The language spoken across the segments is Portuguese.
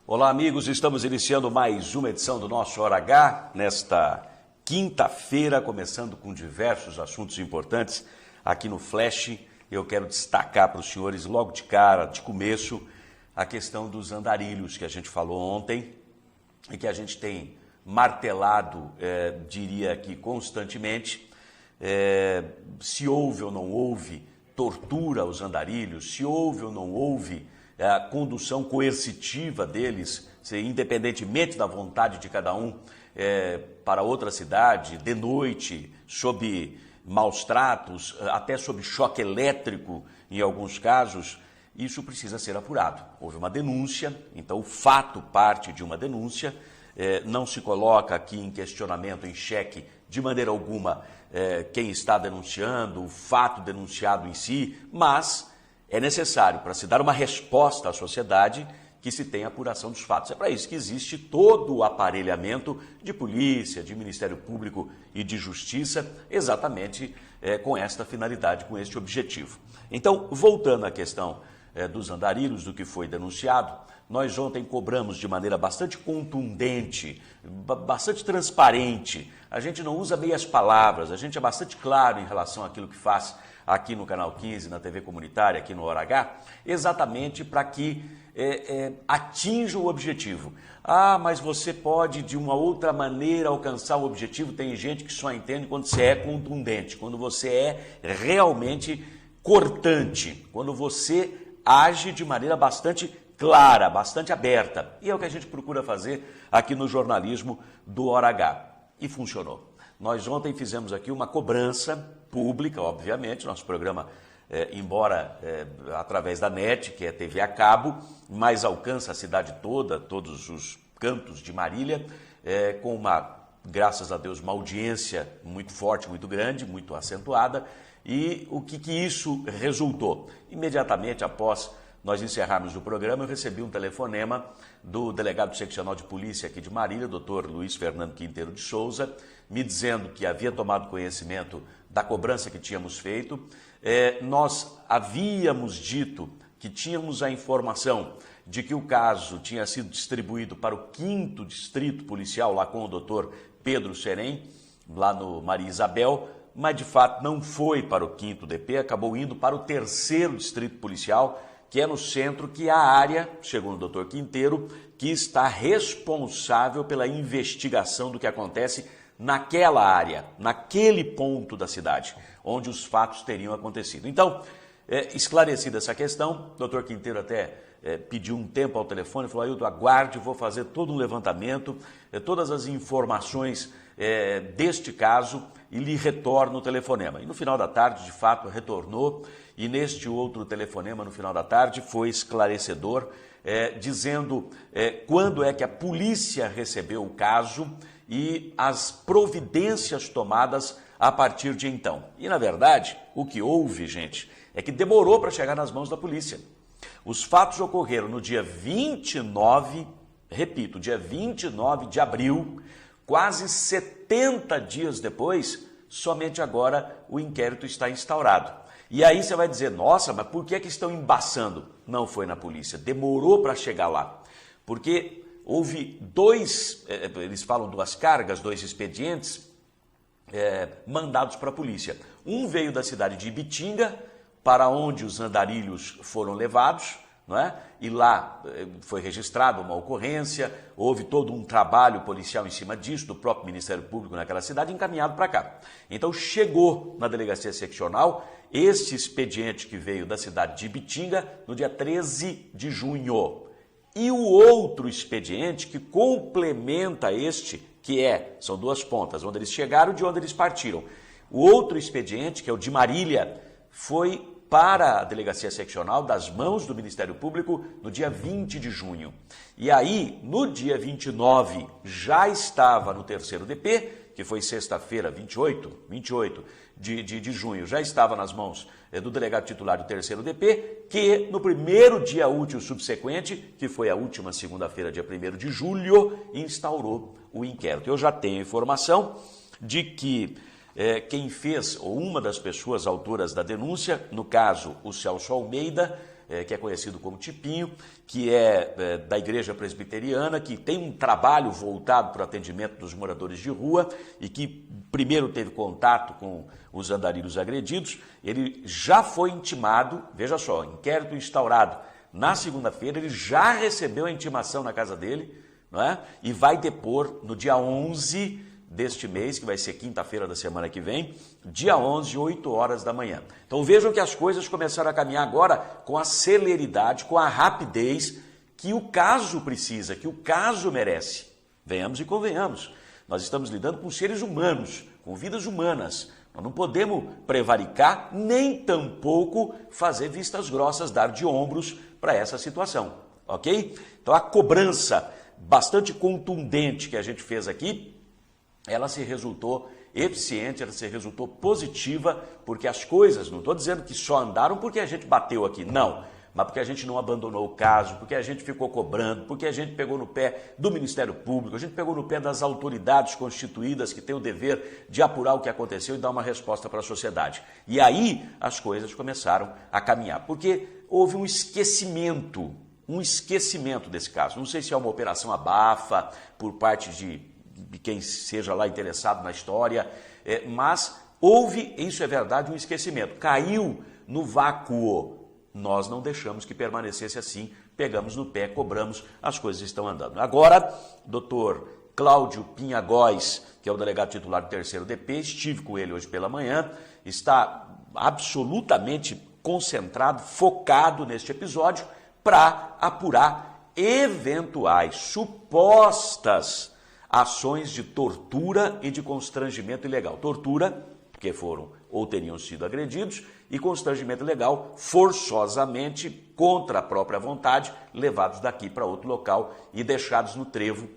Olá, amigos, estamos iniciando mais uma edição do nosso Hora H, nesta quinta-feira, começando com diversos assuntos importantes aqui no Flash. Eu quero destacar para os senhores, logo de cara, de começo, a questão dos andarilhos que a gente falou ontem e que a gente tem martelado, diria aqui, constantemente. Se houve ou não houve tortura aos andarilhos, se houve ou não houve a condução coercitiva deles, independentemente da vontade de cada um, para outra cidade, de noite, sob maus tratos, até sob choque elétrico em alguns casos, isso precisa ser apurado. Houve uma denúncia, então o fato parte de uma denúncia, não se coloca aqui em questionamento, em xeque, de maneira alguma, quem está denunciando, o fato denunciado em si, mas é necessário, para se dar uma resposta à sociedade, que se tenha apuração dos fatos. É para isso que existe todo o aparelhamento de polícia, de Ministério Público e de Justiça, exatamente com esta finalidade, com este objetivo. Então, voltando à questão dos andarilhos, do que foi denunciado, nós ontem cobramos de maneira bastante contundente, bastante transparente. A gente não usa meias palavras, a gente é bastante claro em relação àquilo que faz aqui no Canal 15, na TV Comunitária, aqui no Hora H, exatamente para que atinja o objetivo. Ah, mas você pode de uma outra maneira alcançar o objetivo. Tem gente que só entende quando você é contundente, quando você é realmente cortante, quando você age de maneira bastante clara, bastante aberta. E é o que a gente procura fazer aqui no jornalismo do Hora H. E funcionou. Nós ontem fizemos aqui uma cobrança pública, obviamente, nosso programa, embora através da NET, que é TV a cabo, mas alcança a cidade toda, todos os cantos de Marília, com graças a Deus, uma audiência muito forte, muito grande, muito acentuada. E o que isso resultou? Imediatamente após nós encerrarmos o programa, eu recebi um telefonema do delegado seccional de polícia aqui de Marília, Dr. Luiz Fernando Quinteiro de Souza, me dizendo que havia tomado conhecimento da cobrança que tínhamos feito. Nós havíamos dito que tínhamos a informação de que o caso tinha sido distribuído para o 5º Distrito Policial, lá com o doutor Pedro Serem, lá no Maria Isabel, mas de fato não foi para o 5º DP, acabou indo para o 3º Distrito Policial, que é no centro, que é a área, segundo o Dr. Quinteiro, que está responsável pela investigação do que acontece naquela área, naquele ponto da cidade, onde os fatos teriam acontecido. Então, esclarecida essa questão, o Dr. Quinteiro até pediu um tempo ao telefone, falou: Ailton, aguarde, vou fazer todo um levantamento, todas as informações deste caso, e lhe retorno o telefonema. E no final da tarde, de fato, retornou, e neste outro telefonema, no final da tarde, foi esclarecedor, dizendo quando é que a polícia recebeu o caso e as providências tomadas a partir de então. E, na verdade, o que houve, gente, é que demorou para chegar nas mãos da polícia. Os fatos ocorreram no dia 29, repito, dia 29 de abril, quase 70 dias depois, somente agora o inquérito está instaurado. E aí você vai dizer: nossa, mas por que estão embaçando? Não foi na polícia, demorou para chegar lá, porque houve eles falam 2 cargas, 2 expedientes mandados para a polícia. Um veio da cidade de Ibitinga, para onde os andarilhos foram levados, não é? E lá foi registrada uma ocorrência, houve todo um trabalho policial em cima disso, do próprio Ministério Público naquela cidade, encaminhado para cá. Então chegou na delegacia seccional este expediente que veio da cidade de Ibitinga no dia 13 de junho. E o outro expediente que complementa este, são 2 pontas, onde eles chegaram e de onde eles partiram. O outro expediente, que é o de Marília, foi para a delegacia seccional das mãos do Ministério Público no dia 20 de junho. E aí, no dia 29, já estava no 3º DP, que foi sexta-feira, 28 de junho, já estava nas mãos do delegado titular do 3º DP, que no primeiro dia útil subsequente, que foi a última segunda-feira, dia 1º de julho, instaurou o inquérito. Eu já tenho informação de que quem fez, ou uma das pessoas autoras da denúncia, no caso o Celso Almeida, que é conhecido como Tipinho, que é da Igreja Presbiteriana, que tem um trabalho voltado para o atendimento dos moradores de rua e que primeiro teve contato com os andarilhos agredidos. Ele já foi intimado, veja só, inquérito instaurado na segunda-feira, ele já recebeu a intimação na casa dele, não é? E vai depor no dia 11 deste mês, que vai ser quinta-feira da semana que vem, dia 11, 8 horas da manhã. Então vejam que as coisas começaram a caminhar agora com a celeridade, com a rapidez que o caso precisa, que o caso merece. Venhamos e convenhamos, nós estamos lidando com seres humanos, com vidas humanas. Nós não podemos prevaricar, nem tampouco fazer vistas grossas, dar de ombros para essa situação, ok? Então a cobrança bastante contundente que a gente fez aqui, ela se resultou eficiente, ela se resultou positiva, porque as coisas, não estou dizendo que só andaram porque a gente bateu aqui, não, mas porque a gente não abandonou o caso, porque a gente ficou cobrando, porque a gente pegou no pé do Ministério Público, a gente pegou no pé das autoridades constituídas que têm o dever de apurar o que aconteceu e dar uma resposta para a sociedade. E aí as coisas começaram a caminhar, porque houve um esquecimento desse caso. Não sei se é uma operação abafa por parte de quem seja lá interessado na história, mas houve, isso é verdade, um esquecimento. Caiu no vácuo. Nós não deixamos que permanecesse assim, pegamos no pé, cobramos, as coisas estão andando. Agora, doutor Cláudio Pinhagóes, que é o delegado titular do 3º DP, estive com ele hoje pela manhã, está absolutamente concentrado, focado neste episódio, para apurar eventuais, supostas ações de tortura e de constrangimento ilegal. Tortura, porque foram ou teriam sido agredidos, e constrangimento ilegal, forçosamente, contra a própria vontade, levados daqui para outro local e deixados no trevo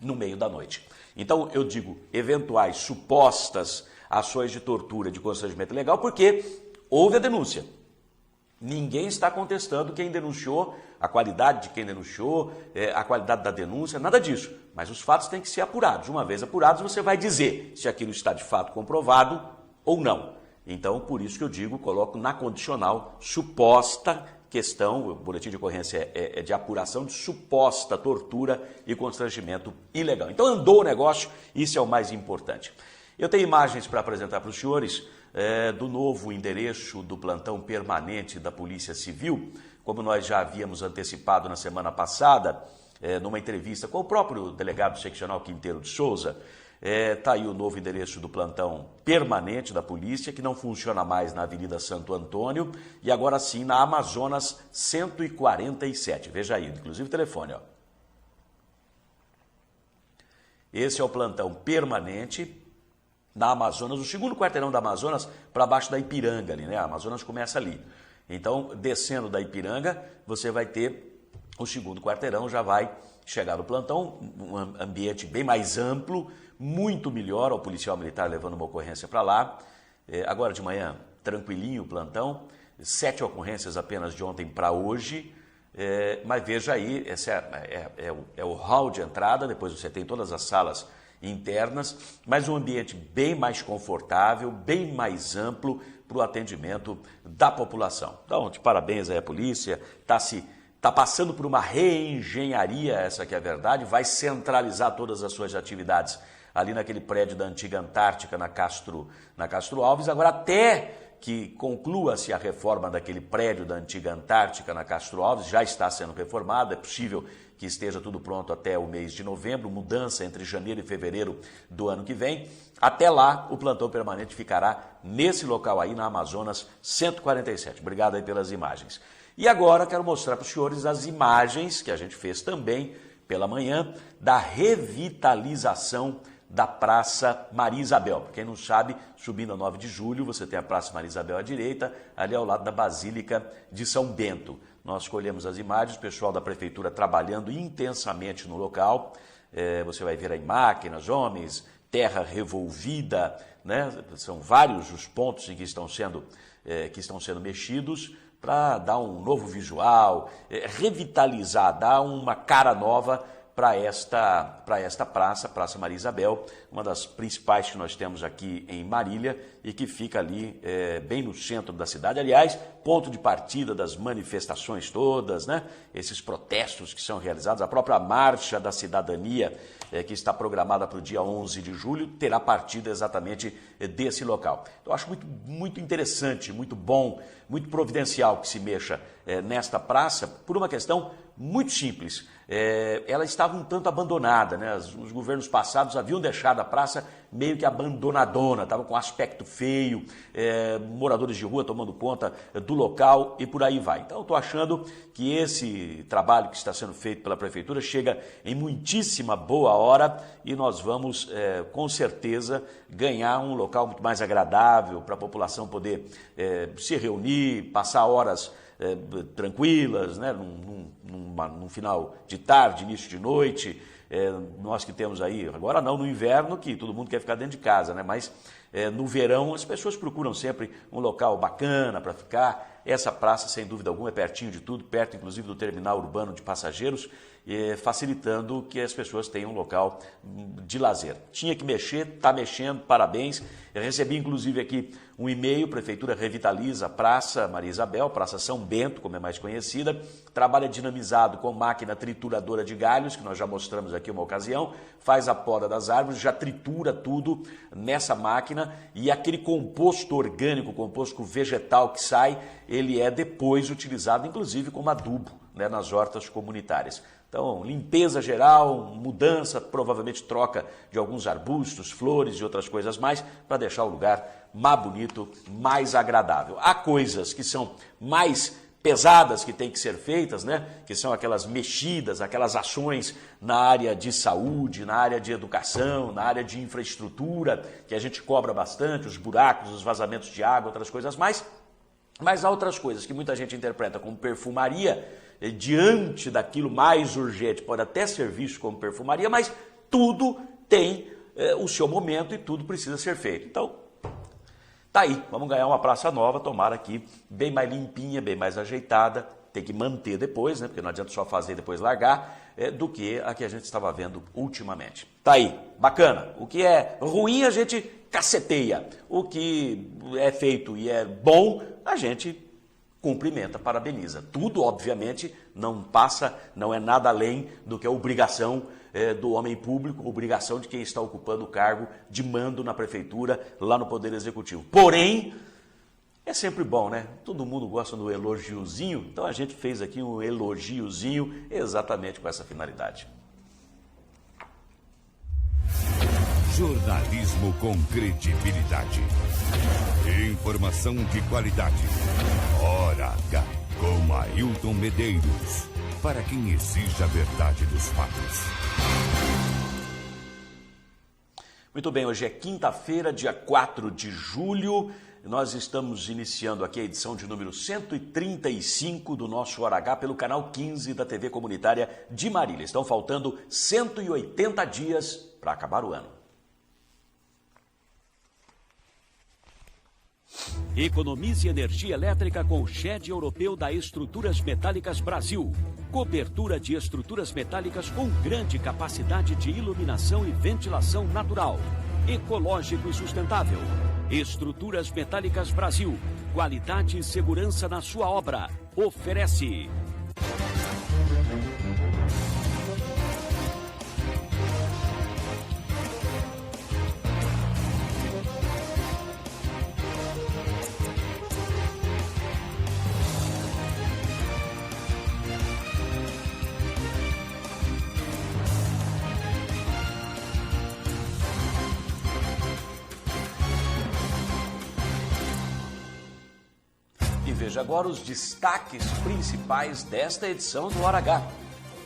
no meio da noite. Então, eu digo eventuais, supostas ações de tortura, de constrangimento ilegal, porque houve a denúncia. Ninguém está contestando quem denunciou, a qualidade de quem denunciou, a qualidade da denúncia, nada disso. Mas os fatos têm que ser apurados. Uma vez apurados, você vai dizer se aquilo está de fato comprovado ou não. Então, por isso que eu digo, coloco na condicional suposta questão, o boletim de ocorrência é de apuração de suposta tortura e constrangimento ilegal. Então, andou o negócio, isso é o mais importante. Eu tenho imagens para apresentar para os senhores do novo endereço do plantão permanente da Polícia Civil, como nós já havíamos antecipado na semana passada, numa entrevista com o próprio delegado seccional Quinteiro de Souza. Está aí o novo endereço do plantão permanente da polícia, que não funciona mais na Avenida Santo Antônio, e agora sim na Amazonas 147. Veja aí, inclusive o telefone, ó. Esse é o plantão permanente na Amazonas, o segundo quarteirão da Amazonas, para baixo da Ipiranga ali, né? A Amazonas começa ali. Então, descendo da Ipiranga, você vai ter o segundo quarteirão, já vai chegar no plantão, um ambiente bem mais amplo, muito melhor, o policial militar levando uma ocorrência para lá. Agora de manhã, tranquilinho o plantão, 7 ocorrências apenas de ontem para hoje, mas veja aí, esse é o hall de entrada, depois você tem todas as salas internas, mas um ambiente bem mais confortável, bem mais amplo para o atendimento da população. Então, de parabéns aí à polícia, está passando por uma reengenharia, essa que é a verdade, vai centralizar todas as suas atividades ali naquele prédio da antiga Antártica, na Castro Alves. Agora, até que conclua-se a reforma daquele prédio da antiga Antártica, na Castro Alves, já está sendo reformado, é possível que esteja tudo pronto até o mês de novembro, mudança entre janeiro e fevereiro do ano que vem. Até lá, o plantão permanente ficará nesse local aí, na Amazonas 147. Obrigado aí pelas imagens. E agora quero mostrar para os senhores as imagens que a gente fez também pela manhã da revitalização da Praça Maria Isabel. Para quem não sabe, subindo a 9 de julho, você tem a Praça Maria Isabel à direita, ali ao lado da Basílica de São Bento. Nós escolhemos as imagens, o pessoal da Prefeitura trabalhando intensamente no local. Você vai ver aí máquinas, homens, terra revolvida, né? São vários os pontos em que estão sendo mexidos para dar um novo visual, revitalizar, dar uma cara nova para esta praça, Praça Maria Isabel, uma das principais que nós temos aqui em Marília e que fica ali bem no centro da cidade. Aliás, ponto de partida das manifestações todas, né? Esses protestos que são realizados, a própria Marcha da Cidadania, que está programada para o dia 11 de julho, terá partida exatamente desse local. Então, eu acho muito interessante, muito bom, muito providencial que se mexa nesta praça por uma questão muito simples. Ela estava um tanto abandonada, né? Os governos passados haviam deixado a praça meio que abandonadona, estava com aspecto feio, moradores de rua tomando conta do local e por aí vai. Então, eu estou achando que esse trabalho que está sendo feito pela Prefeitura chega em muitíssima boa hora e nós vamos, com certeza, ganhar um local muito mais agradável para a população poder se reunir, passar horas tranquilas, né? Num final de tarde, início de noite. Nós que temos aí, agora não no inverno, que todo mundo quer ficar dentro de casa, né? Mas no verão as pessoas procuram sempre um local bacana para ficar. Essa praça, sem dúvida alguma, é pertinho de tudo, perto inclusive do terminal urbano de passageiros, facilitando que as pessoas tenham um local de lazer. Tinha que mexer, está mexendo, parabéns. Eu recebi inclusive aqui um e-mail, Prefeitura revitaliza a Praça Maria Isabel, Praça São Bento, como é mais conhecida, trabalha dinamizado com máquina trituradora de galhos, que nós já mostramos aqui uma ocasião, faz a poda das árvores, já tritura tudo nessa máquina e aquele composto orgânico, composto vegetal que sai, ele é depois utilizado inclusive como adubo, né, nas hortas comunitárias. Então, limpeza geral, mudança, provavelmente troca de alguns arbustos, flores e outras coisas mais, para deixar o lugar mais bonito, mais agradável. Há coisas que são mais pesadas que têm que ser feitas, né? Que são aquelas mexidas, aquelas ações na área de saúde, na área de educação, na área de infraestrutura, que a gente cobra bastante, os buracos, os vazamentos de água, outras coisas mais. Mas há outras coisas que muita gente interpreta como perfumaria, diante daquilo mais urgente, pode até ser visto como perfumaria, mas tudo tem o seu momento e tudo precisa ser feito. Então, tá aí, vamos ganhar uma praça nova, tomara aqui, bem mais limpinha, bem mais ajeitada, tem que manter depois, né, porque não adianta só fazer e depois largar, do que a que a gente estava vendo ultimamente. Tá aí, bacana. O que é ruim a gente caceteia, o que é feito e é bom a gente cumprimenta, parabeniza. Tudo, obviamente, não é nada além do que a obrigação do homem público, obrigação de quem está ocupando o cargo de mando na prefeitura, lá no Poder Executivo. Porém, é sempre bom, né? Todo mundo gosta do elogiozinho, então a gente fez aqui um elogiozinho exatamente com essa finalidade. Jornalismo com credibilidade. Informação de qualidade. Hora H, com Ailton Medeiros. Para quem exige a verdade dos fatos. Muito bem, hoje é quinta-feira, dia 4 de julho. Nós estamos iniciando aqui a edição de número 135 do nosso Hora H pelo canal 15 da TV Comunitária de Marília. Estão faltando 180 dias para acabar o ano. Economize energia elétrica com o SHED europeu da Estruturas Metálicas Brasil. Cobertura de estruturas metálicas com grande capacidade de iluminação e ventilação natural. Ecológico e sustentável. Estruturas Metálicas Brasil. Qualidade e segurança na sua obra. Oferece. Veja agora os destaques principais desta edição do Hora H.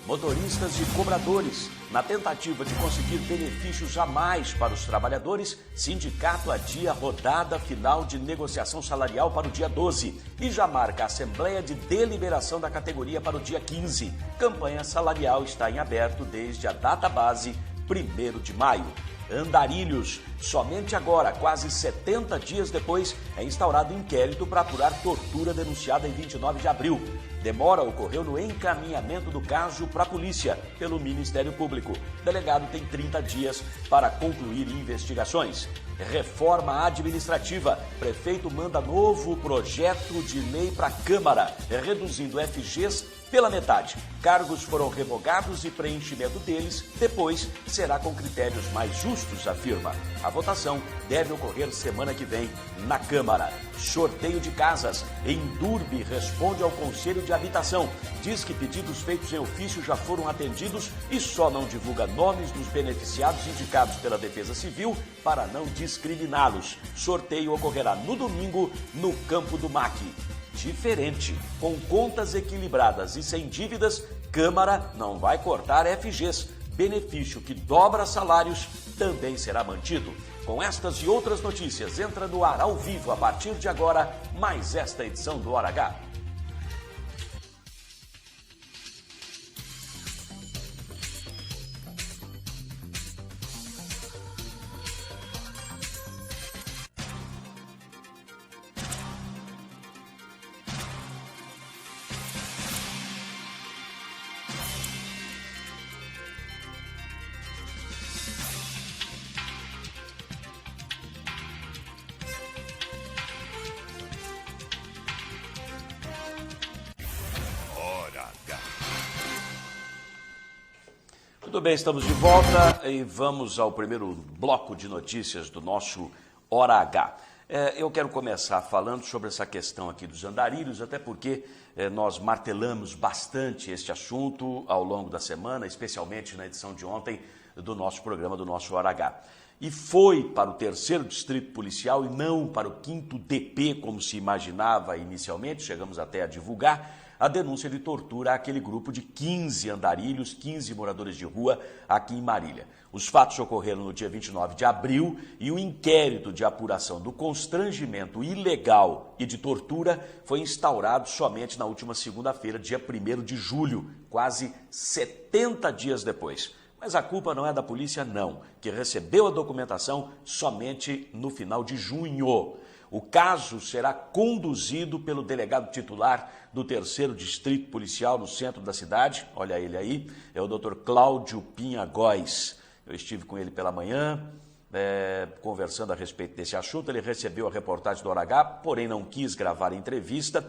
Motoristas e cobradores. Na tentativa de conseguir benefícios a mais para os trabalhadores, sindicato adia rodada final de negociação salarial para o dia 12 e já marca a assembleia de deliberação da categoria para o dia 15. Campanha salarial está em aberto desde a data base, 1º de maio. Andarilhos. Somente agora, quase 70 dias depois, é instaurado inquérito para apurar tortura denunciada em 29 de abril. Demora ocorreu no encaminhamento do caso para a polícia pelo Ministério Público. O delegado tem 30 dias para concluir investigações. Reforma administrativa. Prefeito manda novo projeto de lei para a Câmara, reduzindo FGs pela metade. Cargos foram revogados e preenchimento deles depois será com critérios mais justos, afirma. A votação deve ocorrer semana que vem na Câmara. Sorteio de casas. Endurbe responde ao Conselho de Habitação. Diz que pedidos feitos em ofício já foram atendidos e só não divulga nomes dos beneficiados indicados pela Defesa Civil para não discriminá-los. Sorteio ocorrerá no domingo no Campo do MAC. Diferente, com contas equilibradas e sem dívidas, Câmara não vai cortar FGs. Benefício que dobra salários também será mantido. Com estas e outras notícias, entra no ar ao vivo a partir de agora, mais esta edição do Hora H. Muito bem, estamos de volta e vamos ao primeiro bloco de notícias do nosso Hora H. Eu quero começar falando sobre essa questão aqui dos andarilhos, até porque nós martelamos bastante este assunto ao longo da semana, especialmente na edição de ontem do nosso programa, do nosso Hora H. E foi para o 3º Distrito Policial e não para o 5º DP, como se imaginava inicialmente, chegamos até a divulgar, a denúncia de tortura àquele grupo de 15 andarilhos, 15 moradores de rua aqui em Marília. Os fatos ocorreram no dia 29 de abril e o inquérito de apuração do constrangimento ilegal e de tortura foi instaurado somente na última segunda-feira, dia 1º de julho, quase 70 dias depois. Mas a culpa não é da polícia, não, que recebeu a documentação somente no final de junho. O caso será conduzido pelo delegado titular do 3º Distrito Policial no centro da cidade, olha ele aí, é o Dr. Cláudio Pinha Góes. Eu estive com ele pela manhã, conversando a respeito desse assunto, ele recebeu a reportagem do Hora H, porém não quis gravar a entrevista.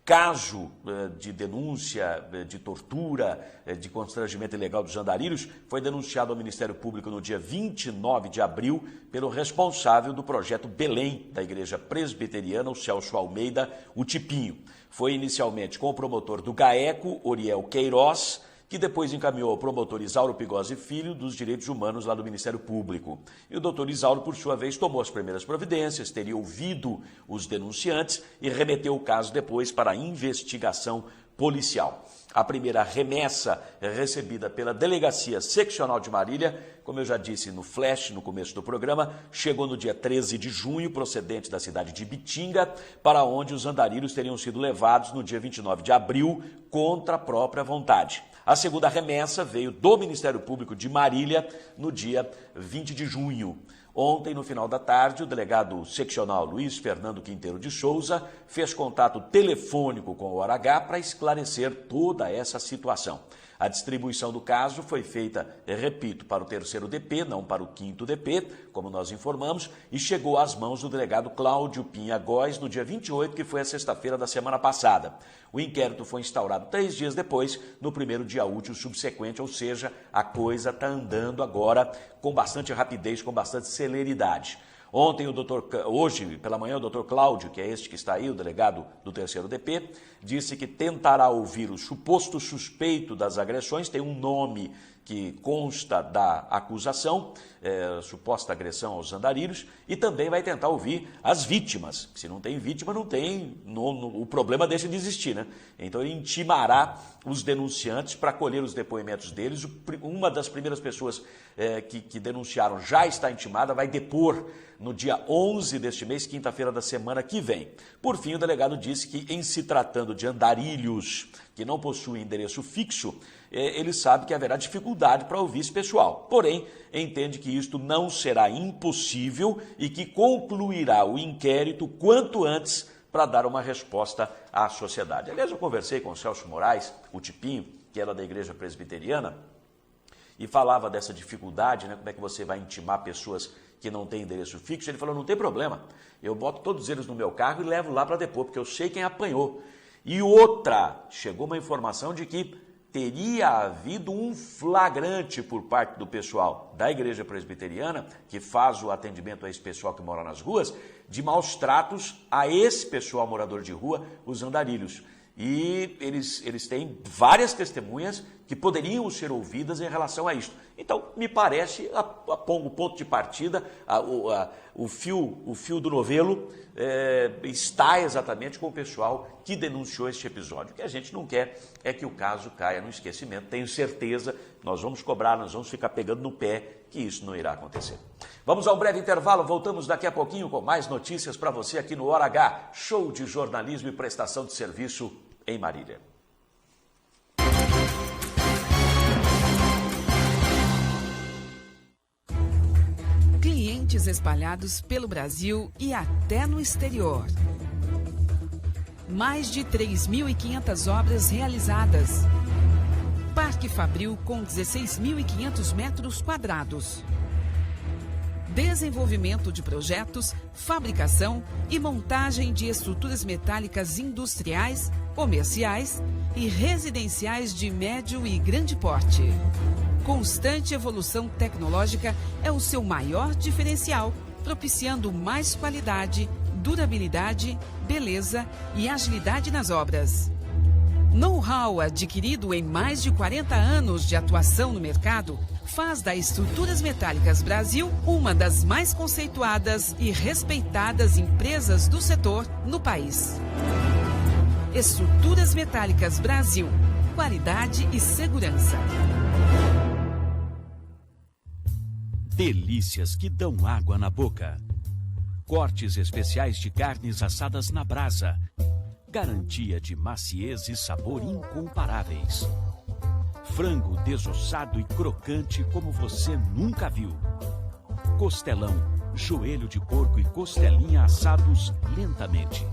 Caso de denúncia de tortura, de constrangimento ilegal dos andarilhos, foi denunciado ao Ministério Público no dia 29 de abril pelo responsável do projeto Belém, da Igreja Presbiteriana, o Celso Almeida, o Tipinho. Foi inicialmente com o promotor do GAECO, Oriel Queiroz, que depois encaminhou ao promotor Isauro Pigosi Filho, dos Direitos Humanos lá do Ministério Público. E o doutor Isauro, por sua vez, tomou as primeiras providências, teria ouvido os denunciantes e remeteu o caso depois para a investigação policial. A primeira remessa recebida pela Delegacia Seccional de Marília, como eu já disse no flash, no começo do programa, chegou no dia 13 de junho, procedente da cidade de Bitinga, para onde os andarilhos teriam sido levados no dia 29 de abril, contra a própria vontade. A segunda remessa veio do Ministério Público de Marília no dia 20 de junho. Ontem, no final da tarde, o delegado seccional Luiz Fernando Quinteiro de Souza fez contato telefônico com o Hora H para esclarecer toda essa situação. A distribuição do caso foi feita, repito, para o 3º DP, não para o 5º DP, como nós informamos, e chegou às mãos do delegado Cláudio Pinha Góes no dia 28, que foi a sexta-feira da semana passada. O inquérito foi instaurado 3 dias depois, no primeiro dia útil subsequente, ou seja, a coisa está andando agora com bastante rapidez, com bastante celeridade. Hoje, pela manhã, o doutor Cláudio, que é este que está aí, o delegado do 3º DP, disse que tentará ouvir o suposto suspeito das agressões, tem um nome que consta da acusação, suposta agressão aos andarilhos, e também vai tentar ouvir as vítimas. Se não tem vítima, não tem, o problema deixa de existir, né? Então ele intimará os denunciantes para colher os depoimentos deles. Uma das primeiras pessoas que denunciaram já está intimada, vai depor no dia 11 deste mês, quinta-feira da semana que vem. Por fim, o delegado disse que, em se tratando de andarilhos que não possui endereço fixo, ele sabe que haverá dificuldade para ouvir esse pessoal. Porém, entende que isto não será impossível e que concluirá o inquérito quanto antes para dar uma resposta à sociedade. Aliás, eu conversei com o Celso Moraes, o Tipinho, que era da Igreja Presbiteriana, e falava dessa dificuldade, né? Como é que você vai intimar pessoas que não têm endereço fixo? Ele falou, não tem problema, eu boto todos eles no meu carro e levo lá para depor, porque eu sei quem apanhou. E outra, chegou uma informação de que teria havido um flagrante por parte do pessoal da Igreja Presbiteriana, que faz o atendimento a esse pessoal que mora nas ruas, de maus tratos a esse pessoal morador de rua, os andarilhos. E eles têm várias testemunhas que poderiam ser ouvidas em relação a isso. Então, me parece, o ponto de partida, o fio do novelo está exatamente com o pessoal que denunciou este episódio. O que a gente não quer é que o caso caia no esquecimento. Tenho certeza, nós vamos cobrar, nós vamos ficar pegando no pé, que isso não irá acontecer. Vamos a um breve intervalo, voltamos daqui a pouquinho com mais notícias para você aqui no Hora H, show de jornalismo e prestação de serviço em Marília. Clientes espalhados pelo Brasil e até no exterior. Mais de 3.500 obras realizadas. Parque Fabril com 16.500 metros quadrados. Desenvolvimento de projetos, fabricação e montagem de estruturas metálicas industriais, comerciais e residenciais de médio e grande porte. Constante evolução tecnológica é o seu maior diferencial, propiciando mais qualidade, durabilidade, beleza e agilidade nas obras. Know-how adquirido em mais de 40 anos de atuação no mercado faz da Estruturas Metálicas Brasil uma das mais conceituadas e respeitadas empresas do setor no país. Estruturas Metálicas Brasil. Qualidade e segurança. Delícias que dão água na boca. Cortes especiais de carnes assadas na brasa. Garantia de maciez e sabor incomparáveis. Frango desossado e crocante como você nunca viu. Costelão, joelho de porco e costelinha assados lentamente.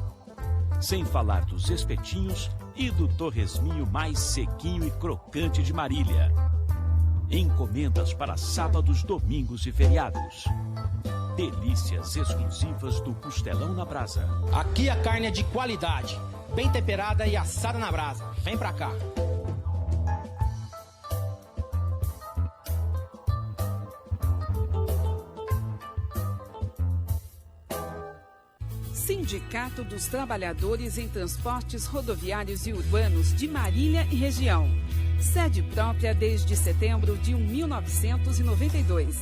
Sem falar dos espetinhos e do torresminho mais sequinho e crocante de Marília. Encomendas para sábados, domingos e feriados. Delícias exclusivas do Costelão na Brasa. Aqui a carne é de qualidade, bem temperada e assada na brasa. Vem pra cá. Sindicato dos Trabalhadores em Transportes Rodoviários e Urbanos de Marília e Região. Sede própria desde setembro de 1992.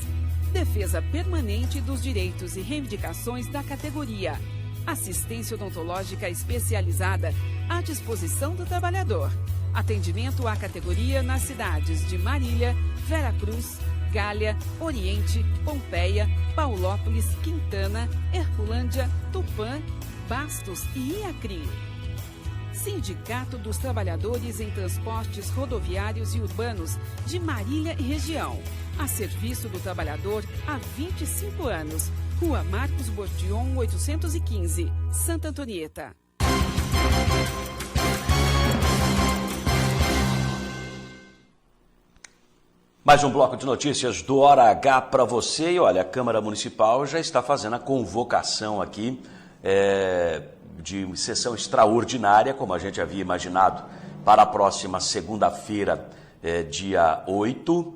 Defesa permanente dos direitos e reivindicações da categoria. Assistência odontológica especializada à disposição do trabalhador. Atendimento à categoria nas cidades de Marília, Veracruz, Galha, Oriente, Pompeia, Paulópolis, Quintana, Herculândia, Tupã, Bastos e Iacrim. Sindicato dos Trabalhadores em Transportes Rodoviários e Urbanos de Marília e Região. A serviço do trabalhador há 25 anos. Rua Marcos Bortion, 815, Santa Antonieta. Mais um bloco de notícias do Hora H para você. E olha, a Câmara Municipal já está fazendo a convocação aqui de sessão extraordinária, como a gente havia imaginado, para a próxima segunda-feira, dia 8.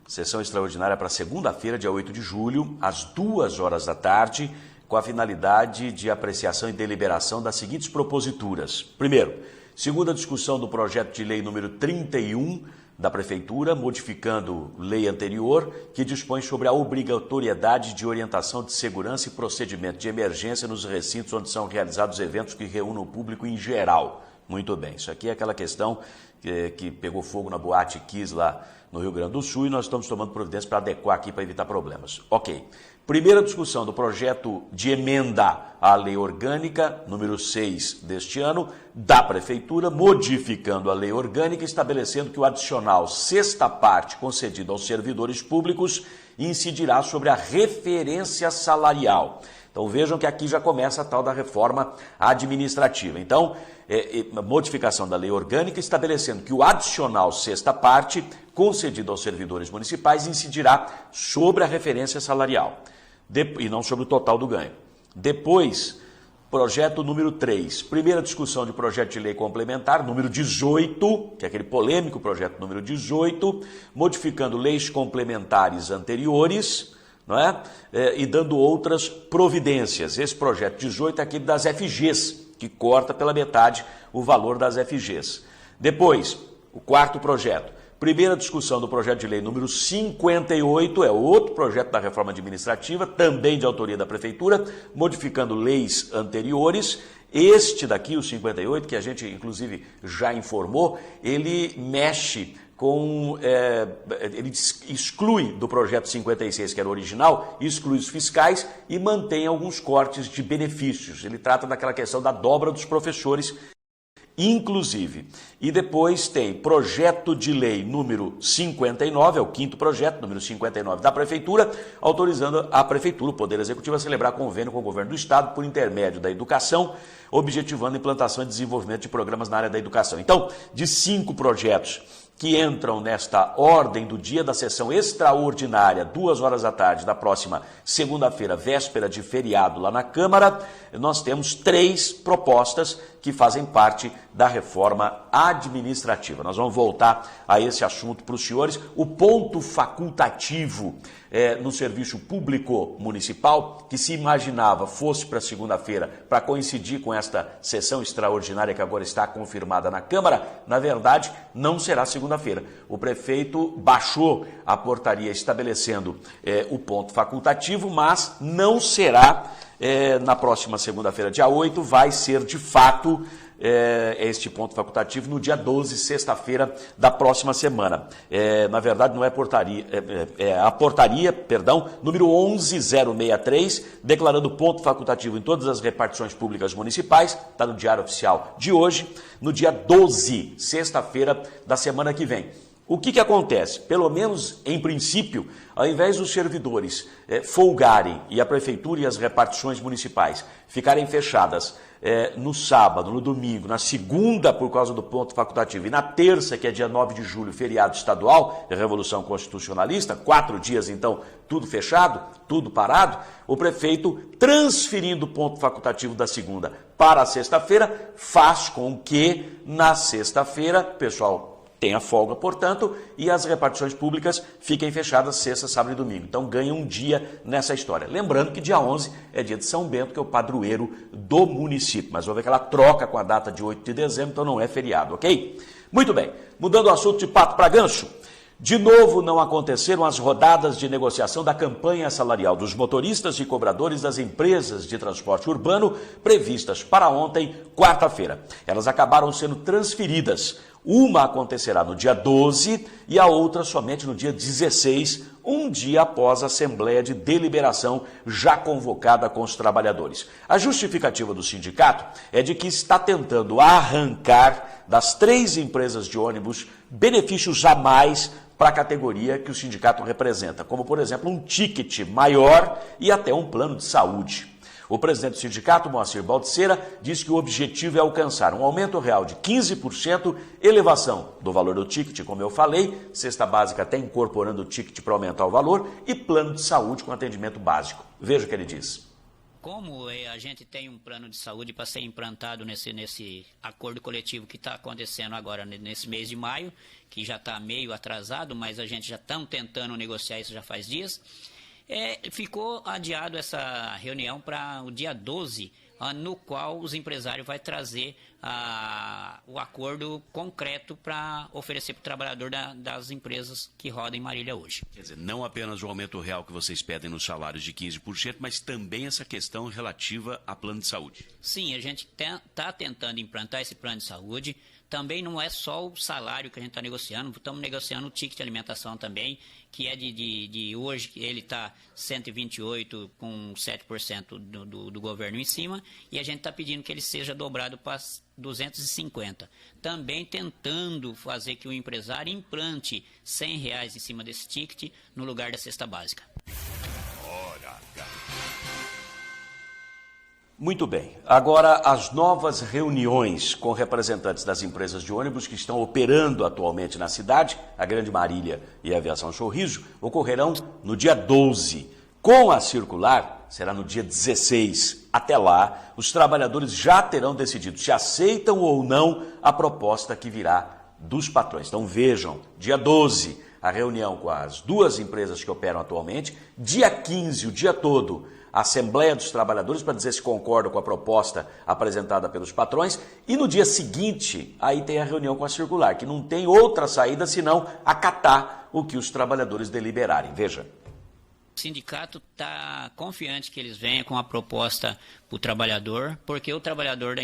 Sessão extraordinária para segunda-feira, dia 8 de julho, às 2h da tarde, com a finalidade de apreciação e deliberação das seguintes proposituras. Primeiro, segunda discussão do projeto de lei número 31 da Prefeitura, modificando lei anterior, que dispõe sobre a obrigatoriedade de orientação de segurança e procedimento de emergência nos recintos onde são realizados eventos que reúnam o público em geral. Muito bem, isso aqui é aquela questão que pegou fogo na Boate Kiss lá no Rio Grande do Sul e nós estamos tomando providência para adequar aqui para evitar problemas. Ok. Primeira discussão do projeto de emenda a Lei Orgânica número 6 deste ano da Prefeitura, modificando a Lei Orgânica, estabelecendo que o adicional sexta parte concedido aos servidores públicos incidirá sobre a referência salarial. Então vejam que aqui já começa a tal da reforma administrativa. Então, modificação da Lei Orgânica estabelecendo que o adicional sexta parte concedido aos servidores municipais incidirá sobre a referência salarial e não sobre o total do ganho. Depois, projeto número 3, primeira discussão de projeto de lei complementar, número 18, que é aquele polêmico projeto número 18, modificando leis complementares anteriores, não é? E dando outras providências. Esse projeto 18 é aquele das FGs, que corta pela metade o valor das FGs. Depois, o quarto projeto. Primeira discussão do projeto de lei número 58, é outro projeto da reforma administrativa, também de autoria da Prefeitura, modificando leis anteriores. Este daqui, o 58, que a gente inclusive já informou, ele mexe com, ele exclui do projeto 56, que era o original, exclui os fiscais e mantém alguns cortes de benefícios. Ele trata daquela questão da dobra dos professores, inclusive. E depois tem projeto de lei número 59, é o quinto projeto, número 59 da Prefeitura, autorizando a Prefeitura, o Poder Executivo, a celebrar convênio com o Governo do Estado por intermédio da educação, objetivando a implantação e desenvolvimento de programas na área da educação. Então, de 5 projetos que entram nesta ordem do dia da sessão extraordinária, 2 horas da tarde, da próxima segunda-feira, véspera de feriado lá na Câmara, nós temos 3 propostas que fazem parte da reforma administrativa. Nós vamos voltar a esse assunto para os senhores. O ponto facultativo no serviço público municipal, que se imaginava fosse para segunda-feira, para coincidir com esta sessão extraordinária que agora está confirmada na Câmara, na verdade, não será segunda-feira. O prefeito baixou a portaria estabelecendo o ponto facultativo, mas não será na próxima segunda-feira, dia 8, vai ser de fato este ponto facultativo no dia 12, sexta-feira da próxima semana. Na verdade, não é portaria, a portaria, número 11063, declarando ponto facultativo em todas as repartições públicas municipais, está no Diário Oficial de hoje, no dia 12, sexta-feira da semana que vem. O que acontece? Pelo menos, em princípio, ao invés dos servidores folgarem e a Prefeitura e as repartições municipais ficarem fechadas no sábado, no domingo, na segunda, por causa do ponto facultativo, e na terça, que é dia 9 de julho, feriado estadual, Revolução Constitucionalista, 4 dias, então, tudo fechado, tudo parado, o prefeito, transferindo o ponto facultativo da segunda para a sexta-feira, faz com que, na sexta-feira, o pessoal tenha folga, portanto, e as repartições públicas fiquem fechadas sexta, sábado e domingo. Então, ganha um dia nessa história. Lembrando que dia 11 é dia de São Bento, que é o padroeiro do município. Mas houve aquela troca com a data de 8 de dezembro, então não é feriado, ok? Muito bem. Mudando o assunto de pato para gancho. De novo, não aconteceram as rodadas de negociação da campanha salarial dos motoristas e cobradores das empresas de transporte urbano previstas para ontem, quarta-feira. Elas acabaram sendo transferidas. Uma acontecerá no dia 12 e a outra somente no dia 16, um dia após a Assembleia de Deliberação já convocada com os trabalhadores. A justificativa do sindicato é de que está tentando arrancar das 3 empresas de ônibus benefícios a mais para a categoria que o sindicato representa, como, por exemplo, um ticket maior e até um plano de saúde. O presidente do sindicato, Moacir Baltzeira, diz que o objetivo é alcançar um aumento real de 15%, elevação do valor do ticket, como eu falei, cesta básica até incorporando o ticket para aumentar o valor, e plano de saúde com atendimento básico. Veja o que ele diz. Como a gente tem um plano de saúde para ser implantado nesse acordo coletivo que está acontecendo agora nesse mês de maio, que já está meio atrasado, mas a gente já está tentando negociar isso já faz dias, ficou adiado essa reunião para o dia 12, no qual os empresários vão trazer o acordo concreto para oferecer para o trabalhador das empresas que rodam em Marília hoje. Quer dizer, não apenas o aumento real que vocês pedem nos salários de 15%, mas também essa questão relativa a plano de saúde. Sim, a gente está tentando implantar esse plano de saúde, também não é só o salário que a gente está negociando, estamos negociando o ticket de alimentação também, que é de hoje, ele está 128 com 7% do governo em cima, e a gente está pedindo que ele seja dobrado para 250. Também tentando fazer que o empresário implante R$100 em cima desse ticket no lugar da cesta básica. Muito bem. Agora, as novas reuniões com representantes das empresas de ônibus que estão operando atualmente na cidade, a Grande Marília e a Aviação Sorriso, ocorrerão no dia 12. Com a circular, será no dia 16. Até lá, os trabalhadores já terão decidido se aceitam ou não a proposta que virá dos patrões. Então vejam, dia 12, a reunião com as duas empresas que operam atualmente, dia 15, o dia todo, a Assembleia dos Trabalhadores para dizer se concordam com a proposta apresentada pelos patrões, e no dia seguinte, aí tem a reunião com a circular, que não tem outra saída senão acatar o que os trabalhadores deliberarem. Veja. O sindicato está confiante que eles venham com a proposta para o trabalhador, porque o trabalhador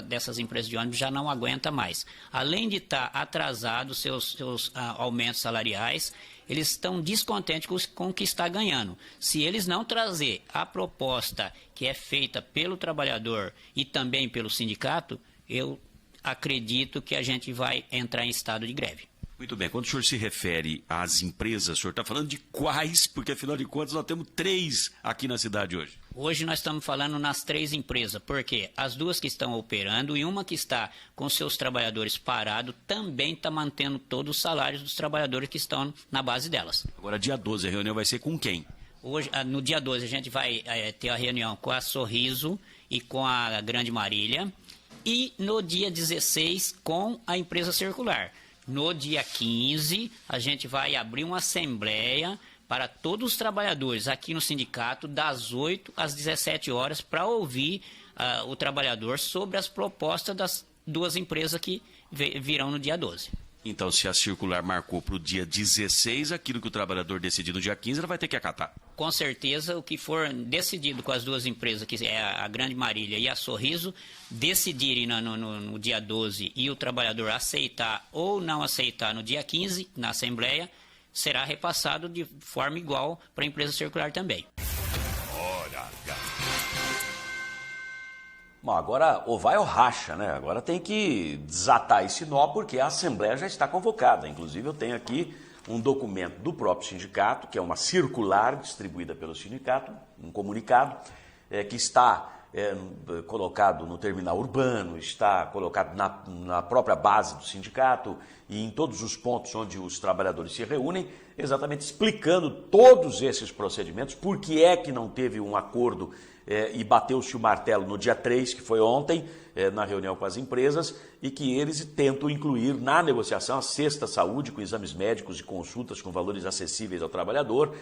dessas empresas de ônibus já não aguenta mais. Além de estar atrasado seus aumentos salariais, eles estão descontentes com o que está ganhando. Se eles não trazer a proposta que é feita pelo trabalhador e também pelo sindicato, eu acredito que a gente vai entrar em estado de greve. Muito bem, quando o senhor se refere às empresas, o senhor está falando de quais? Porque, afinal de contas, nós temos 3 aqui na cidade hoje. Hoje nós estamos falando nas 3 empresas, porque as 2 que estão operando e uma que está com seus trabalhadores parados também está mantendo todos os salários dos trabalhadores que estão na base delas. Agora, dia 12, a reunião vai ser com quem? Hoje, no dia 12, a gente vai ter a reunião com a Sorriso e com a Grande Marília, e no dia 16 com a empresa circular. No dia 15, a gente vai abrir uma assembleia para todos os trabalhadores aqui no sindicato, das 8 às 17 horas, para ouvir o trabalhador sobre as propostas das 2 empresas que virão no dia 12. Então, se a circular marcou para o dia 16, aquilo que o trabalhador decidir no dia 15, ela vai ter que acatar. Com certeza, o que for decidido com as 2 empresas, que é a Grande Marília e a Sorriso, decidirem no dia 12 e o trabalhador aceitar ou não aceitar no dia 15, na Assembleia, será repassado de forma igual para a empresa circular também. Bom, agora ou vai ou racha, né? Agora tem que desatar esse nó, porque a Assembleia já está convocada. Inclusive, eu tenho aqui um documento do próprio sindicato, que é uma circular distribuída pelo sindicato, um comunicado, que está colocado no terminal urbano, está colocado na própria base do sindicato e em todos os pontos onde os trabalhadores se reúnem, exatamente explicando todos esses procedimentos, por que é que não teve um acordo e bateu-se o martelo no dia 3, que foi ontem, na reunião com as empresas, e que eles tentam incluir na negociação a cesta saúde, com exames médicos e consultas com valores acessíveis ao trabalhador,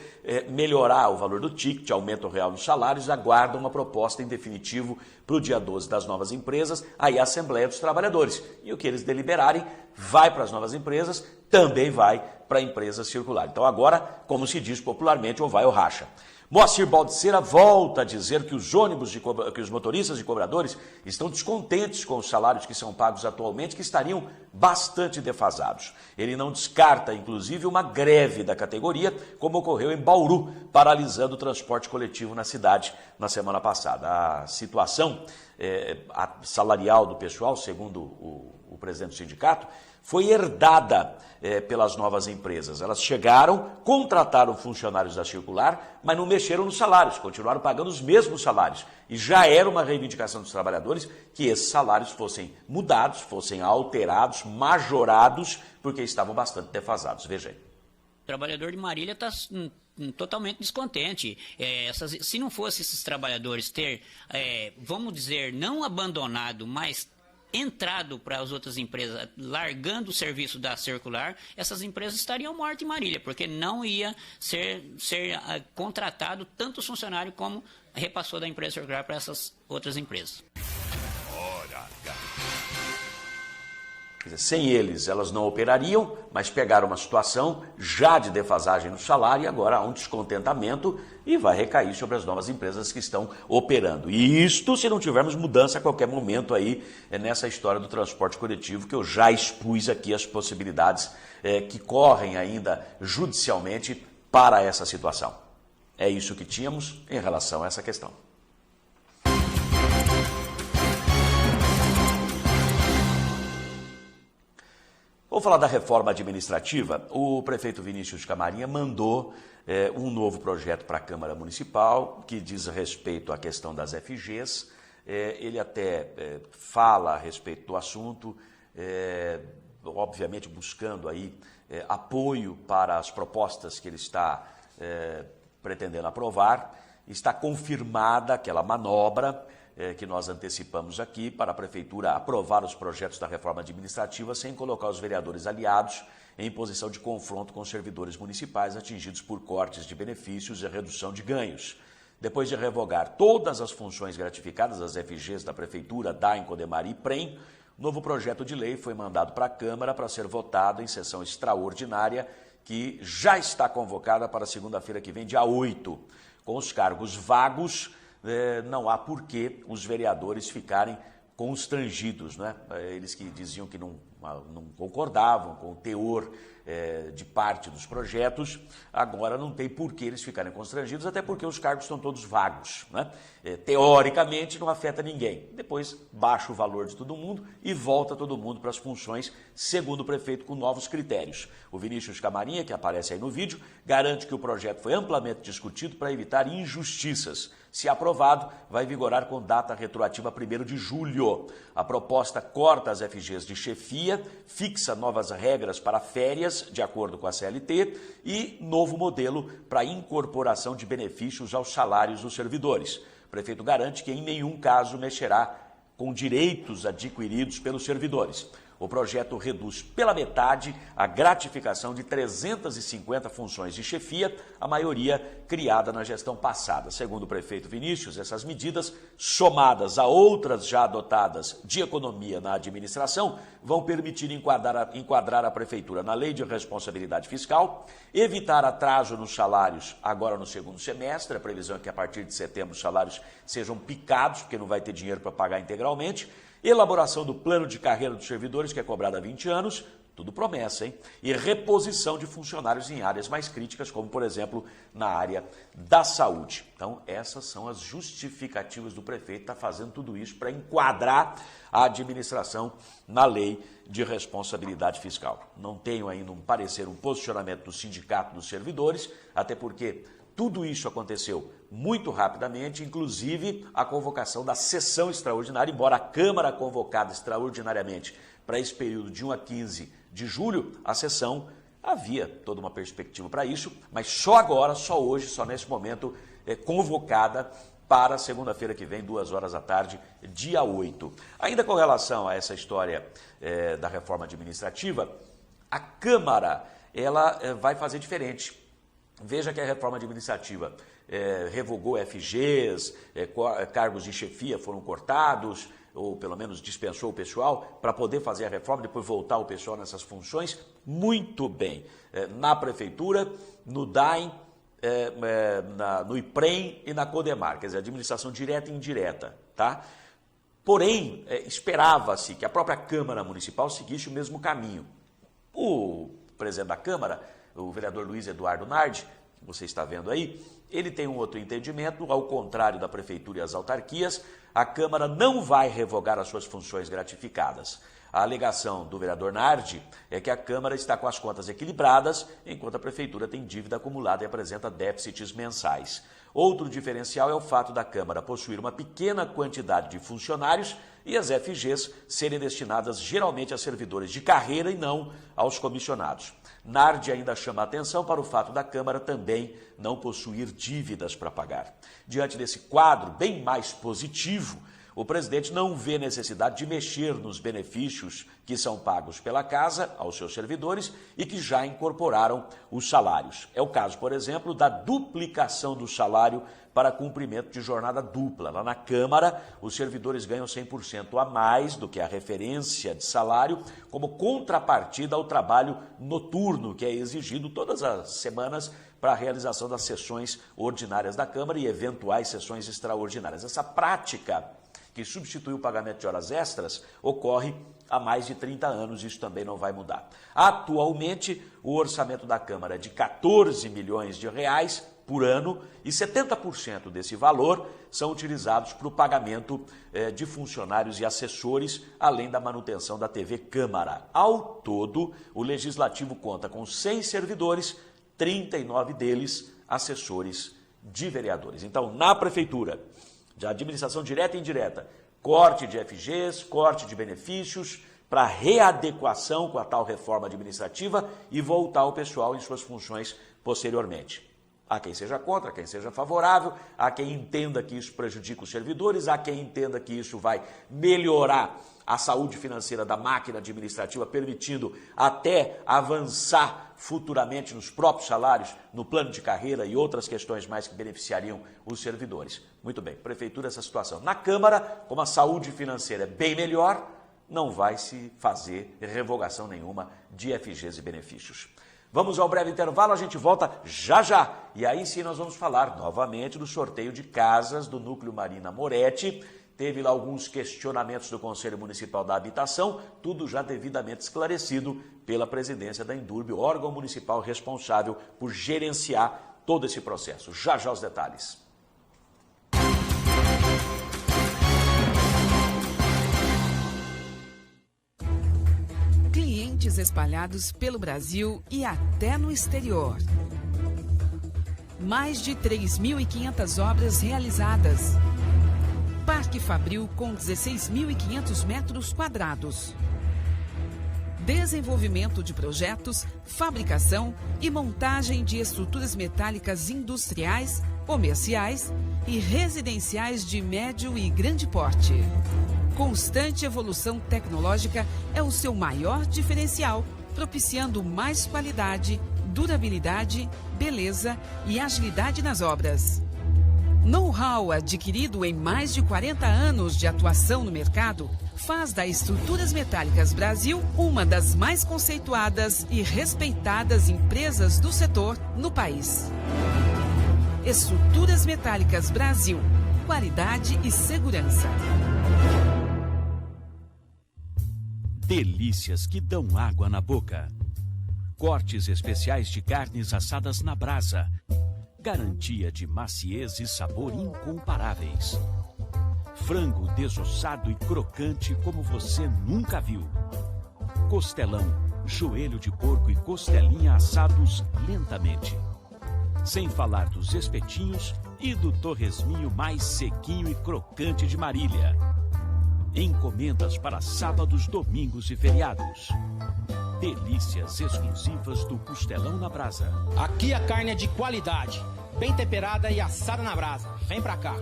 melhorar o valor do ticket, aumento real nos salários, aguardam uma proposta em definitivo para o dia 12 das novas empresas, aí a Assembleia dos Trabalhadores. E o que eles deliberarem vai para as novas empresas, também vai para a empresa circular. Então agora, como se diz popularmente, ou vai ou racha. Moacir Baldiceira volta a dizer que os motoristas e cobradores estão descontentes com os salários que são pagos atualmente, que estariam bastante defasados. Ele não descarta, inclusive, uma greve da categoria, como ocorreu em Bauru, paralisando o transporte coletivo na cidade na semana passada. A situação salarial do pessoal, segundo o presidente do sindicato, foi herdada pelas novas empresas. Elas chegaram, contrataram funcionários da circular, mas não mexeram nos salários, continuaram pagando os mesmos salários. E já era uma reivindicação dos trabalhadores que esses salários fossem mudados, fossem alterados, majorados, porque estavam bastante defasados. Veja aí. O trabalhador de Marília está totalmente descontente. Se não fosse esses trabalhadores ter, vamos dizer, não abandonado, mas entrado para as outras empresas, largando o serviço da circular, essas empresas estariam mortas em Marília, porque não ia ser contratado tanto funcionário como repassou da empresa circular para essas outras empresas. Quer dizer, sem eles, elas não operariam, mas pegaram uma situação já de defasagem no salário e agora há um descontentamento e vai recair sobre as novas empresas que estão operando. E isto se não tivermos mudança a qualquer momento aí nessa história do transporte coletivo, que eu já expus aqui as possibilidades que correm ainda judicialmente para essa situação. É isso que tínhamos em relação a essa questão. Vou falar da reforma administrativa. O prefeito Vinícius Camarinha mandou um novo projeto para a Câmara Municipal que diz respeito à questão das FGs. Ele até fala a respeito do assunto, obviamente buscando aí apoio para as propostas que ele está pretendendo aprovar. Está confirmada aquela manobra que nós antecipamos aqui para a Prefeitura aprovar os projetos da reforma administrativa sem colocar os vereadores aliados em posição de confronto com os servidores municipais atingidos por cortes de benefícios e redução de ganhos. Depois de revogar todas as funções gratificadas das FGs da Prefeitura, DAEM, Codemar e PREM, o novo projeto de lei foi mandado para a Câmara para ser votado em sessão extraordinária que já está convocada para segunda-feira que vem, dia 8. Com os cargos vagos, não há por que os vereadores ficarem constrangidos, né? Eles que diziam que não concordavam com o teor de parte dos projetos, agora não tem por que eles ficarem constrangidos, até porque os cargos estão todos vagos, né? Teoricamente não afeta ninguém. Depois baixa o valor de todo mundo e volta todo mundo para as funções, segundo o prefeito, com novos critérios. O Vinícius Camarinha, que aparece aí no vídeo, garante que o projeto foi amplamente discutido para evitar injustiças. Se aprovado, vai vigorar com data retroativa 1º de julho. A proposta corta as FGs de chefia, fixa novas regras para férias, de acordo com a CLT, e novo modelo para incorporação de benefícios aos salários dos servidores. O prefeito garante que em nenhum caso mexerá com direitos adquiridos pelos servidores. O projeto reduz pela metade a gratificação de 350 funções de chefia, a maioria criada na gestão passada. Segundo o prefeito Vinícius, essas medidas, somadas a outras já adotadas de economia na administração, vão permitir enquadrar a prefeitura na lei de responsabilidade fiscal, evitar atraso nos salários agora no segundo semestre. A previsão é que a partir de setembro os salários sejam picados, porque não vai ter dinheiro para pagar integralmente. Elaboração do plano de carreira dos servidores, que é cobrado há 20 anos, tudo promessa, hein? E reposição de funcionários em áreas mais críticas, como, por exemplo, na área da saúde. Então, essas são as justificativas do prefeito, está fazendo tudo isso para enquadrar a administração na lei de responsabilidade fiscal. Não tenho ainda um parecer, um posicionamento do sindicato dos servidores, até porque tudo isso aconteceu muito rapidamente, inclusive a convocação da sessão extraordinária, embora a Câmara convocada extraordinariamente para esse período de 1 a 15 de julho, a sessão havia toda uma perspectiva para isso, mas só agora, só hoje, só nesse momento, é convocada para segunda-feira que vem, 2 horas da tarde, dia 8. Ainda com relação a essa história da reforma administrativa, a Câmara ela vai fazer diferente. Veja que a reforma administrativa revogou FGs, cargos de chefia foram cortados, ou pelo menos dispensou o pessoal, para poder fazer a reforma, depois voltar o pessoal nessas funções. Muito bem. Na Prefeitura, no DAEM, no IPREM e na Codemar, quer dizer, administração direta e indireta, tá? Porém, esperava-se que a própria Câmara Municipal seguisse o mesmo caminho. O presidente da Câmara, o vereador Luiz Eduardo Nardi, que você está vendo aí, ele tem um outro entendimento. Ao contrário da Prefeitura e as autarquias, a Câmara não vai revogar as suas funções gratificadas. A alegação do vereador Nardi é que a Câmara está com as contas equilibradas, enquanto a Prefeitura tem dívida acumulada e apresenta déficits mensais. Outro diferencial é o fato da Câmara possuir uma pequena quantidade de funcionários e as FGs serem destinadas geralmente a servidores de carreira e não aos comissionados. Nardi ainda chama a atenção para o fato da Câmara também não possuir dívidas para pagar. Diante desse quadro bem mais positivo, o presidente não vê necessidade de mexer nos benefícios que são pagos pela casa aos seus servidores e que já incorporaram os salários. É o caso, por exemplo, da duplicação do salário para cumprimento de jornada dupla. Lá na Câmara, os servidores ganham 100% a mais do que a referência de salário, como contrapartida ao trabalho noturno, que é exigido todas as semanas para a realização das sessões ordinárias da Câmara e eventuais sessões extraordinárias. Essa prática que substitui o pagamento de horas extras ocorre há mais de 30 anos, isso também não vai mudar. Atualmente, o orçamento da Câmara é de 14 milhões de reais por ano e 70% desse valor são utilizados para o pagamento de funcionários e assessores, além da manutenção da TV Câmara. Ao todo, o Legislativo conta com 100 servidores, 39 deles assessores de vereadores. Então, na Prefeitura, de administração direta e indireta, corte de FGs, corte de benefícios, para readequação com a tal reforma administrativa e voltar o pessoal em suas funções posteriormente. Há quem seja contra, há quem seja favorável, há quem entenda que isso prejudica os servidores, há quem entenda que isso vai melhorar a saúde financeira da máquina administrativa, permitindo até avançar futuramente nos próprios salários, no plano de carreira e outras questões mais que beneficiariam os servidores. Muito bem, Prefeitura, essa situação. Na Câmara, como a saúde financeira é bem melhor, não vai se fazer revogação nenhuma de FGs e benefícios. Vamos ao breve intervalo, a gente volta já já. E aí sim nós vamos falar novamente do sorteio de casas do Núcleo Marina Moretti. Teve lá alguns questionamentos do Conselho Municipal da Habitação, tudo já devidamente esclarecido pela presidência da Endurbe, o órgão municipal responsável por gerenciar todo esse processo. Já já os detalhes. Clientes espalhados pelo Brasil e até no exterior. Mais de 3.500 obras realizadas. Parque Fabril com 16.500 metros quadrados. Desenvolvimento de projetos, fabricação e montagem de estruturas metálicas industriais, comerciais e residenciais de médio e grande porte. Constante evolução tecnológica é o seu maior diferencial, propiciando mais qualidade, durabilidade, beleza e agilidade nas obras. Know-how adquirido em mais de 40 anos de atuação no mercado faz da Estruturas Metálicas Brasil uma das mais conceituadas e respeitadas empresas do setor no país. Estruturas Metálicas Brasil, qualidade e segurança. Delícias que dão água na boca. Cortes especiais de carnes assadas na brasa. Garantia de maciez e sabor incomparáveis. Frango desossado e crocante como você nunca viu. Costelão, joelho de porco e costelinha assados lentamente. Sem falar dos espetinhos e do torresminho mais sequinho e crocante de Marília. Encomendas para sábados, domingos e feriados. Delícias exclusivas do Costelão na Brasa. Aqui a carne é de qualidade, bem temperada e assada na brasa. Vem pra cá.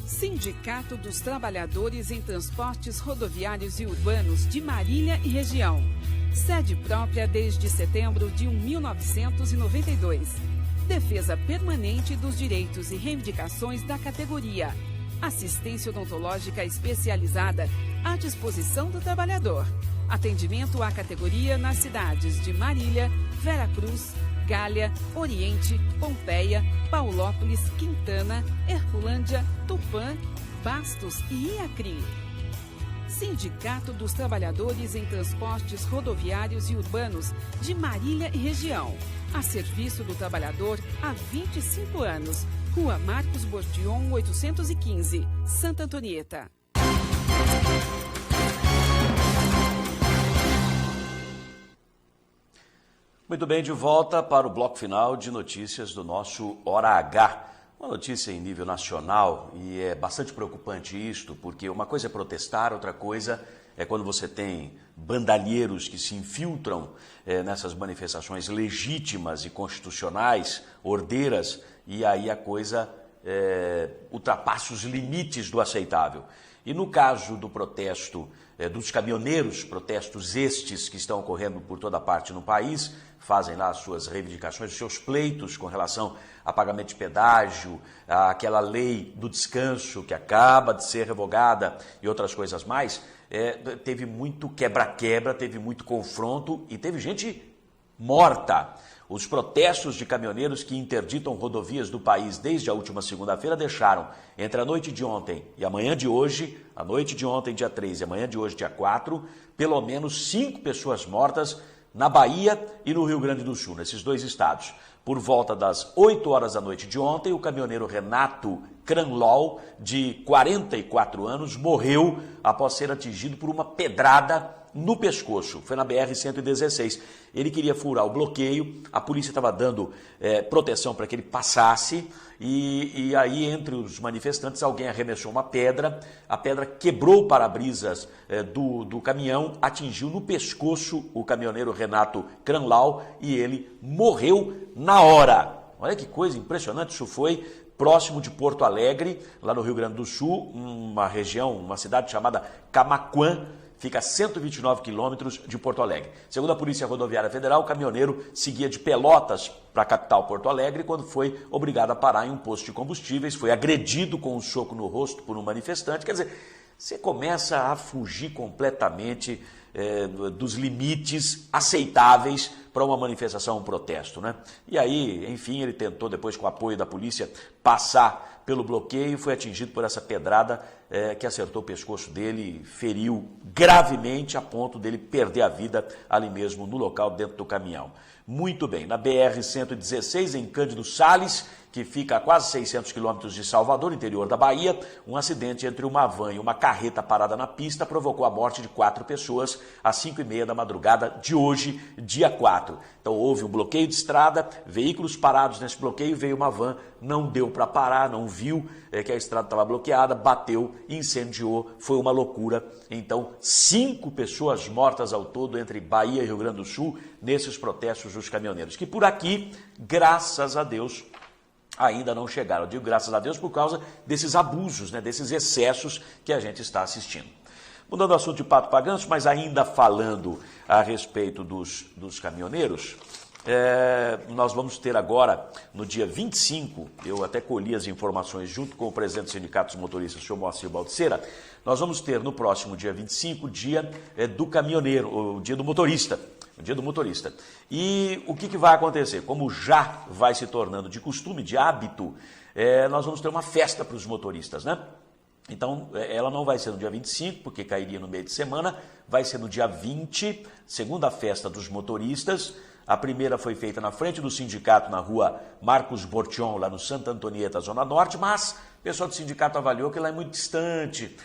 Sindicato dos Trabalhadores em Transportes Rodoviários e Urbanos de Marília e Região. Sede própria desde setembro de 1992. Defesa permanente dos direitos e reivindicações da categoria. Assistência odontológica especializada à disposição do trabalhador. Atendimento à categoria nas cidades de Marília, Veracruz, Gália, Oriente, Pompeia, Paulópolis, Quintana, Herculândia, Tupã, Bastos e Iacrim. Sindicato dos Trabalhadores em Transportes Rodoviários e Urbanos de Marília e Região. A serviço do trabalhador há 25 anos. Rua Marcos Bordion, 815, Santa Antonieta. Muito bem, de volta para o bloco final de notícias do nosso Hora H. Uma notícia em nível nacional, e é bastante preocupante isto, porque uma coisa é protestar, outra coisa é quando você tem bandalheiros que se infiltram nessas manifestações legítimas e constitucionais, ordeiras, e aí a coisa ultrapassa os limites do aceitável. E no caso do protesto dos caminhoneiros, protestos estes que estão ocorrendo por toda parte no país, fazem lá as suas reivindicações, os seus pleitos com relação a pagamento de pedágio, aquela lei do descanso que acaba de ser revogada e outras coisas mais, teve muito quebra-quebra, teve muito confronto e teve gente morta. Os protestos de caminhoneiros que interditam rodovias do país desde a última segunda-feira deixaram, entre a noite de ontem e a manhã de hoje, a noite de ontem, dia 3, e a manhã de hoje, dia 4, pelo menos 5 pessoas mortas na Bahia e no Rio Grande do Sul, nesses dois estados. Por volta das 8 horas da noite de ontem, o caminhoneiro Renato Cranlol, de 44 anos, morreu após ser atingido por uma pedrada no pescoço. Foi na BR-116. Ele queria furar o bloqueio, a polícia estava dando proteção para que ele passasse, e aí entre os manifestantes alguém arremessou uma pedra, a pedra quebrou o para-brisas do caminhão, atingiu no pescoço o caminhoneiro Renato Cranlol e ele morreu na hora. Olha que coisa impressionante, isso foi próximo de Porto Alegre, lá no Rio Grande do Sul, uma região, uma cidade chamada Camaquã, fica a 129 quilômetros de Porto Alegre. Segundo a Polícia Rodoviária Federal, o caminhoneiro seguia de Pelotas para a capital Porto Alegre quando foi obrigado a parar em um posto de combustíveis, foi agredido com um soco no rosto por um manifestante. Quer dizer, você começa a fugir completamente dos limites aceitáveis para uma manifestação, um protesto, né? E aí, enfim, ele tentou, depois com o apoio da polícia, passar pelo bloqueio e foi atingido por essa pedrada que acertou o pescoço dele, feriu gravemente a ponto dele perder a vida ali mesmo no local, dentro do caminhão. Muito bem, na BR-116, em Cândido Sales, que fica a quase 600 quilômetros de Salvador, interior da Bahia, um acidente entre uma van e uma carreta parada na pista provocou a morte de 4 pessoas às 5h30 da madrugada de hoje, dia 4. Então houve um bloqueio de estrada, veículos parados nesse bloqueio, veio uma van, não deu para parar, não viu que a estrada estava bloqueada, bateu, incendiou, foi uma loucura. Então 5 pessoas mortas ao todo entre Bahia e Rio Grande do Sul nesses protestos dos caminhoneiros, que por aqui, graças a Deus, ainda não chegaram. Eu digo graças a Deus por causa desses abusos, né, desses excessos que a gente está assistindo. Mudando o assunto de Pato para Ganso, mas ainda falando a respeito dos caminhoneiros, nós vamos ter agora, no dia 25, eu até colhi as informações junto com o presidente do Sindicato dos Motoristas, o senhor Moacir Baldiceira, nós vamos ter no próximo dia 25 o dia do caminhoneiro, o dia do motorista. O dia do motorista. E o que vai acontecer? Como já vai se tornando de costume, de hábito, nós vamos ter uma festa para os motoristas, né? Então, ela não vai ser no dia 25, porque cairia no meio de semana, vai ser no dia 20, segunda festa dos motoristas. A primeira foi feita na frente do sindicato, na rua Marcos Bortion, lá no Santa Antonieta, Zona Norte, mas o pessoal do sindicato avaliou que lá é muito distante,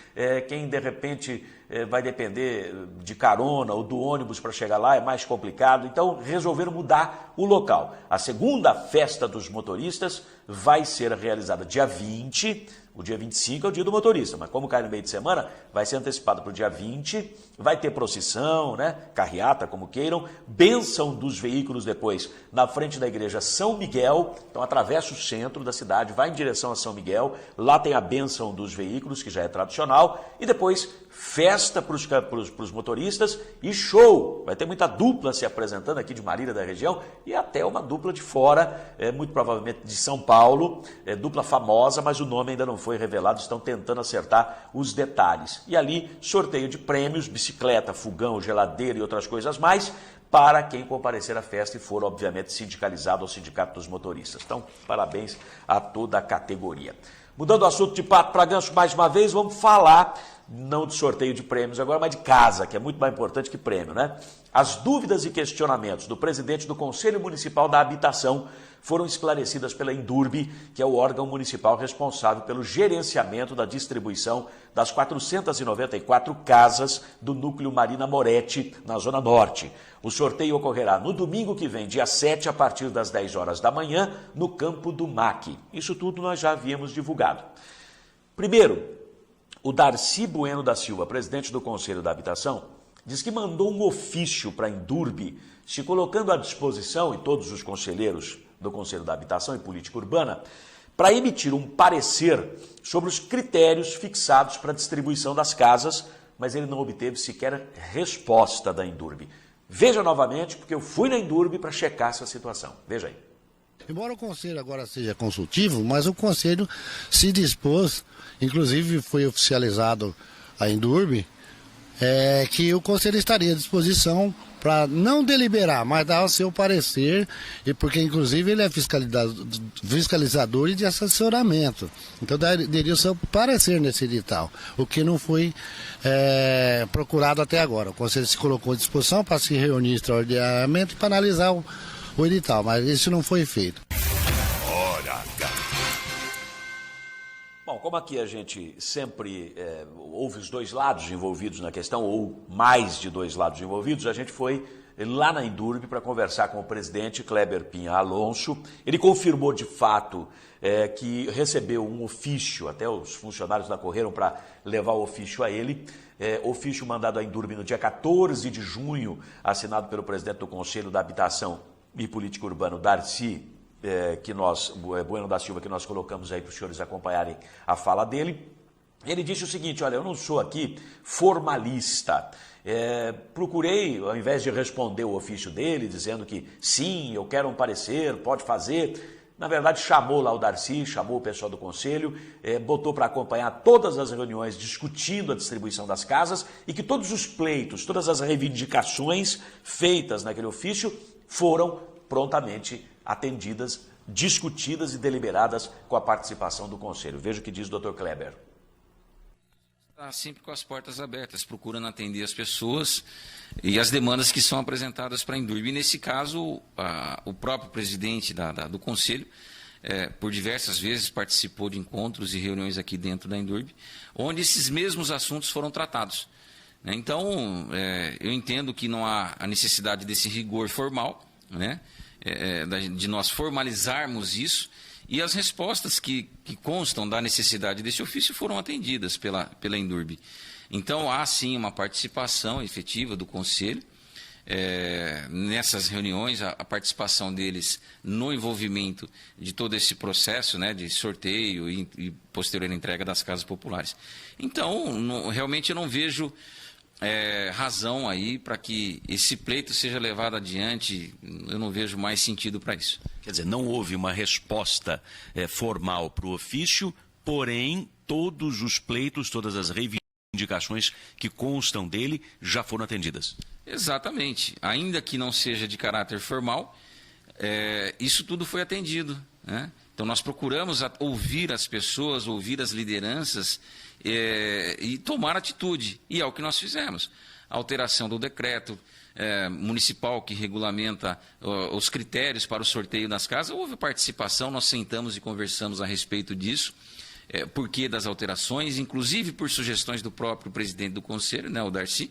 quem de repente vai depender de carona ou do ônibus para chegar lá é mais complicado, então resolveram mudar o local. A segunda festa dos motoristas vai ser realizada dia 20, o dia 25 é o dia do motorista, mas como cai no meio de semana, vai ser antecipado para o dia 20, vai ter procissão, né, carreata, como queiram, bênção dos veículos depois na frente da igreja São Miguel, então atravessa o centro da cidade, vai em direção a São Miguel, lá tem a bênção dos veículos, que já é tradicional, e depois festa para os motoristas e show. Vai ter muita dupla se apresentando aqui de Marília, da região, e até uma dupla de fora, muito provavelmente de São Paulo, dupla famosa, mas o nome ainda não foi revelado, estão tentando acertar os detalhes. E ali, sorteio de prêmios, bicicleta, fogão, geladeira e outras coisas mais, para quem comparecer à festa e for, obviamente, sindicalizado ao Sindicato dos Motoristas. Então, parabéns a toda a categoria. Mudando o assunto de Pato para Ganso mais uma vez, vamos falar, não de sorteio de prêmios agora, mas de casa, que é muito mais importante que prêmio, né? As dúvidas e questionamentos do presidente do Conselho Municipal da Habitação foram esclarecidas pela Indurb, que é o órgão municipal responsável pelo gerenciamento da distribuição das 494 casas do núcleo Marina Moretti, na Zona Norte. O sorteio ocorrerá no domingo que vem, dia 7, a partir das 10 horas da manhã, no campo do MAC. Isso tudo nós já havíamos divulgado. Primeiro, O Darcy Bueno da Silva, presidente do Conselho da Habitação, diz que mandou um ofício para a Indurb, se colocando à disposição, e todos os conselheiros do Conselho da Habitação e Política Urbana, para emitir um parecer sobre os critérios fixados para a distribuição das casas, mas ele não obteve sequer resposta da Indurb. Veja novamente, porque eu fui na Indurb para checar essa situação. Veja aí. Embora o Conselho agora seja consultivo, mas o Conselho se dispôs, inclusive foi oficializado a Indurb, que o Conselho estaria à disposição para não deliberar, mas dar o seu parecer, e porque inclusive ele é fiscalizador e de assessoramento. Então daria o seu parecer nesse edital, o que não foi procurado até agora. O Conselho se colocou à disposição para se reunir extraordinariamente para analisar o edital, mas isso não foi feito. Bom, como aqui a gente sempre houve os dois lados envolvidos na questão, ou mais de dois lados envolvidos, a gente foi lá na Indurb para conversar com o presidente Kleber Pinha Alonso. Ele confirmou de fato que recebeu um ofício, até os funcionários lá correram para levar o ofício a ele, ofício mandado à Indurb no dia 14 de junho, assinado pelo presidente do Conselho da Habitação e Política Urbana, Darcy Bueno da Silva, que nós colocamos aí para os senhores acompanharem a fala dele. Ele disse o seguinte: olha, eu não sou aqui formalista. Procurei, ao invés de responder o ofício dele, dizendo que sim, eu quero um parecer, pode fazer. Na verdade, chamou lá o Darcy, chamou o pessoal do Conselho, botou para acompanhar todas as reuniões discutindo a distribuição das casas e que todos os pleitos, todas as reivindicações feitas naquele ofício foram prontamente atendidas, discutidas e deliberadas com a participação do Conselho. Veja o que diz o Dr. Kleber. Está sempre com as portas abertas, procurando atender as pessoas e as demandas que são apresentadas para a Indurb. E nesse caso, o próprio presidente do Conselho, por diversas vezes, participou de encontros e reuniões aqui dentro da Indurb, onde esses mesmos assuntos foram tratados. Então, eu entendo que não há a necessidade desse rigor formal, né? De nós formalizarmos isso, e as respostas que constam da necessidade desse ofício foram atendidas pela Indurb. Então, há sim uma participação efetiva do Conselho nessas reuniões, a participação deles no envolvimento de todo esse processo, né, de sorteio e posterior entrega das casas populares. Então, realmente eu não vejo razão aí para que esse pleito seja levado adiante. Eu não vejo mais sentido para isso. Quer dizer, não houve uma resposta formal para o ofício, porém todos os pleitos, todas as reivindicações que constam dele já foram atendidas. Exatamente. Ainda que não seja de caráter formal, isso tudo foi atendido, né? Então nós procuramos ouvir as pessoas, ouvir as lideranças e tomar atitude. E é o que nós fizemos. A alteração do decreto municipal que regulamenta os critérios para o sorteio das casas. Houve participação, nós sentamos e conversamos a respeito disso. Porquê das alterações, inclusive por sugestões do próprio presidente do Conselho, né, o Darcy.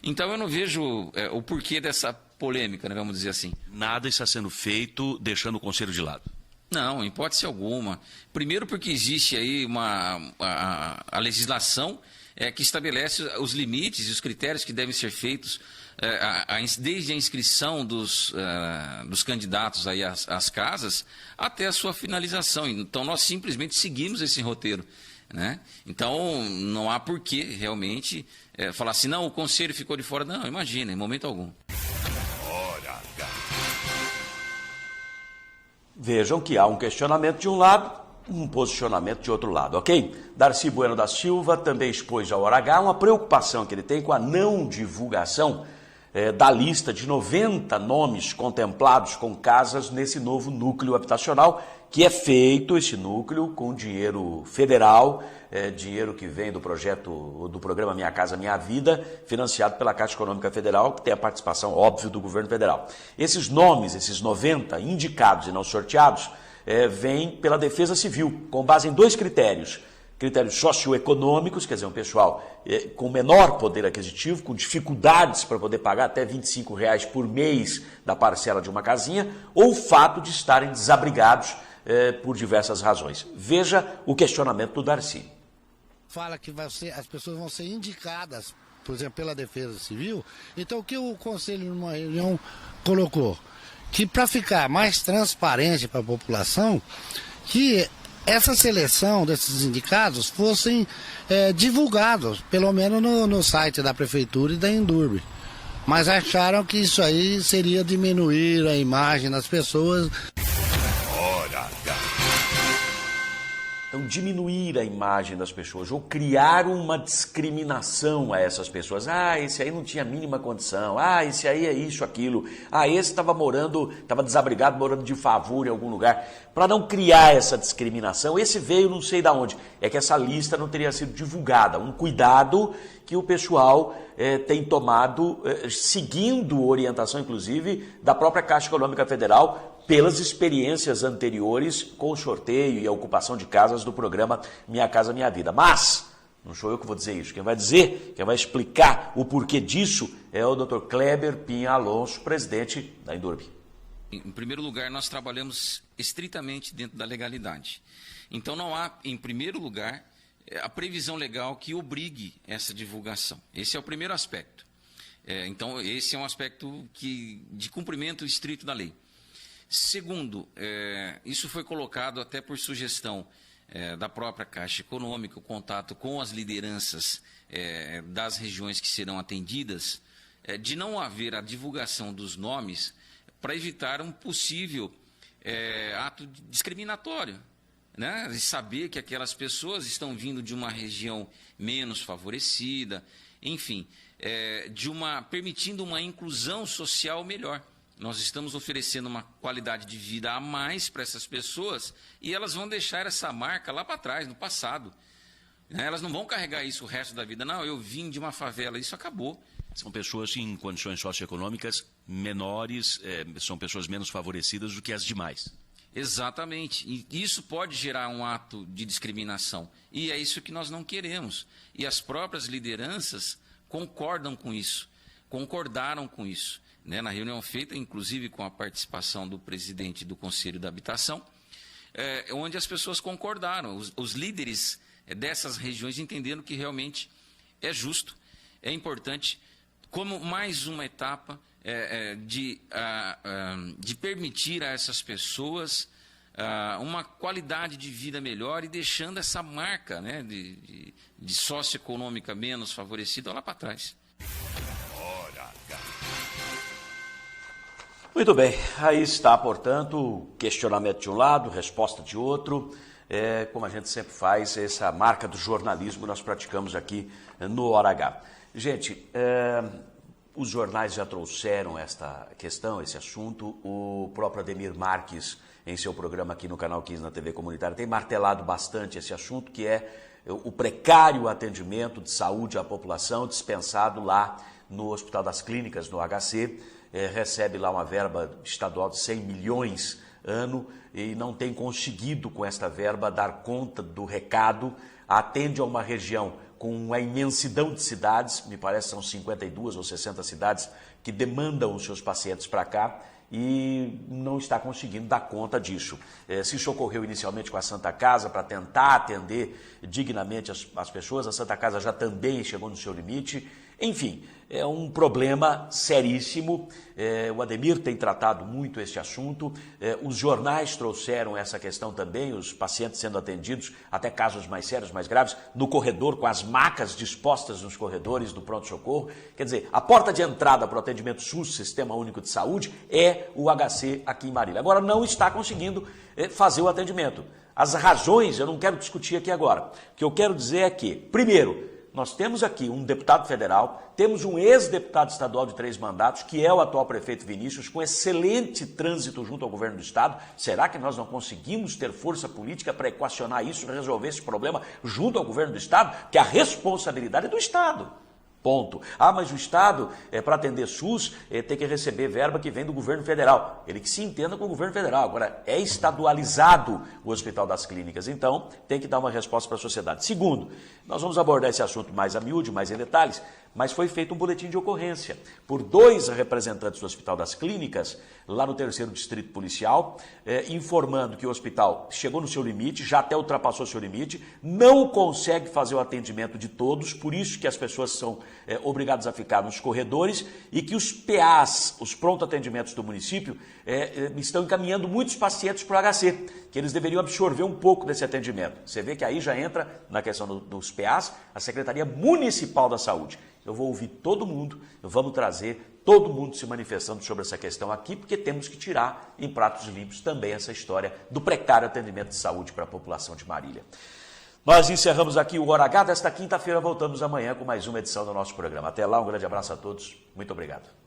Então eu não vejo o porquê dessa polêmica, né, vamos dizer assim. Nada está sendo feito deixando o Conselho de lado. Não, em hipótese alguma. Primeiro porque existe aí a legislação que estabelece os limites e os critérios que devem ser feitos desde a inscrição dos candidatos aí às casas até a sua finalização. Então nós simplesmente seguimos esse roteiro, né? Então não há porquê realmente falar assim, não, o Conselho ficou de fora. Não, imagina, em momento algum. Vejam que há um questionamento de um lado, um posicionamento de outro lado, ok? Darcy Bueno da Silva também expôs ao Hora H uma preocupação que ele tem com a não divulgação da lista de 90 nomes contemplados com casas nesse novo núcleo habitacional, que é feito, esse núcleo, com dinheiro federal, dinheiro que vem do programa Minha Casa Minha Vida, financiado pela Caixa Econômica Federal, que tem a participação, óbvio, do governo federal. Esses nomes, esses 90 indicados e não sorteados, vêm pela Defesa Civil, com base em dois critérios. Critérios socioeconômicos, quer dizer, um pessoal com menor poder aquisitivo, com dificuldades para poder pagar até R$ 25,00 por mês da parcela de uma casinha, ou o fato de estarem desabrigados por diversas razões. Veja o questionamento do Darcy. fala que as pessoas vão ser indicadas, por exemplo, pela Defesa Civil. Então, o que o Conselho, numa reunião, colocou? Que para ficar mais transparente para a população, que essa seleção desses indicados fossem divulgados, pelo menos no site da Prefeitura e da Indurb. Mas acharam que isso aí seria diminuir a imagem das pessoas. Então, diminuir a imagem das pessoas ou criar uma discriminação a essas pessoas. Ah, esse aí não tinha a mínima condição. Ah, esse aí é isso, aquilo. Ah, esse estava desabrigado, morando de favor em algum lugar. Para não criar essa discriminação, esse veio não sei de onde. É que essa lista não teria sido divulgada. Um cuidado que o pessoal tem tomado, seguindo orientação, inclusive, da própria Caixa Econômica Federal, pelas experiências anteriores com o sorteio e a ocupação de casas do programa Minha Casa Minha Vida. Mas, não sou eu que vou dizer isso, quem vai explicar o porquê disso é o Dr. Kleber Pinha Alonso, presidente da Indurb. Em primeiro lugar, nós trabalhamos estritamente dentro da legalidade. Então, não há, em primeiro lugar, a previsão legal que obrigue essa divulgação. Esse é o primeiro aspecto. Então, esse é um aspecto de cumprimento estrito da lei. Segundo, isso foi colocado até por sugestão da própria Caixa Econômica, o contato com as lideranças das regiões que serão atendidas, de não haver a divulgação dos nomes para evitar um possível ato discriminatório, né? E saber que aquelas pessoas estão vindo de uma região menos favorecida, enfim, permitindo uma inclusão social melhor. Nós estamos oferecendo uma qualidade de vida a mais para essas pessoas e elas vão deixar essa marca lá para trás, no passado. Elas não vão carregar isso o resto da vida. Não, eu vim de uma favela, isso acabou. São pessoas em condições socioeconômicas menores, são pessoas menos favorecidas do que as demais. Exatamente. E isso pode gerar um ato de discriminação. E é isso que nós não queremos. E as próprias lideranças concordam com isso, concordaram com isso. Na reunião feita, inclusive com a participação do presidente do Conselho da Habitação, onde as pessoas concordaram, os líderes dessas regiões entenderam que realmente é justo, é importante, como mais uma etapa de permitir a essas pessoas uma qualidade de vida melhor e deixando essa marca, né, de socioeconômica menos favorecida lá para trás. Muito bem, aí está, portanto, questionamento de um lado, resposta de outro, como a gente sempre faz, essa marca do jornalismo nós praticamos aqui no Hora H. Gente, os jornais já trouxeram esta questão, esse assunto, o próprio Ademir Marques, em seu programa aqui no Canal 15 na TV Comunitária, tem martelado bastante esse assunto, que é o precário atendimento de saúde à população dispensado lá no Hospital das Clínicas, no HC, recebe lá uma verba estadual de 100 milhões ano e não tem conseguido com esta verba dar conta do recado, atende a uma região com uma imensidão de cidades, me parece que são 52 ou 60 cidades que demandam os seus pacientes para cá e não está conseguindo dar conta disso. Se socorreu inicialmente com a Santa Casa para tentar atender dignamente as pessoas, a Santa Casa já também chegou no seu limite. Enfim, é um problema seríssimo, o Ademir tem tratado muito este assunto, os jornais trouxeram essa questão também, os pacientes sendo atendidos, até casos mais sérios, mais graves, no corredor, com as macas dispostas nos corredores do pronto-socorro. Quer dizer, a porta de entrada para o atendimento SUS, Sistema Único de Saúde, é o HC aqui em Marília. Agora, não está conseguindo fazer o atendimento. As razões eu não quero discutir aqui agora. O que eu quero dizer é que, primeiro, nós temos aqui um deputado federal, temos um ex-deputado estadual de 3 mandatos, que é o atual prefeito Vinícius, com excelente trânsito junto ao governo do estado. Será que nós não conseguimos ter força política para equacionar isso, resolver esse problema junto ao governo do estado? Que a responsabilidade é do estado. Ponto. Ah, mas o Estado, para atender SUS, tem que receber verba que vem do governo federal. Ele que se entenda com o governo federal. Agora, é estadualizado o Hospital das Clínicas, então tem que dar uma resposta para a sociedade. Segundo, nós vamos abordar esse assunto mais a miúde, mais em detalhes, mas foi feito um boletim de ocorrência por 2 representantes do Hospital das Clínicas, lá no 3º Distrito Policial, informando que o hospital chegou no seu limite, já até ultrapassou seu limite, não consegue fazer o atendimento de todos, por isso que as pessoas são obrigadas a ficar nos corredores e que os PAs, os pronto atendimentos do município, estão encaminhando muitos pacientes para o HC, que eles deveriam absorver um pouco desse atendimento. Você vê que aí já entra na questão dos PAs, a Secretaria Municipal da Saúde. Eu vou ouvir todo mundo, vamos trazer todo mundo se manifestando sobre essa questão aqui, porque temos que tirar em pratos limpos também essa história do precário atendimento de saúde para a população de Marília. Nós encerramos aqui o Hora H desta quinta-feira, voltamos amanhã com mais uma edição do nosso programa. Até lá, um grande abraço a todos, muito obrigado.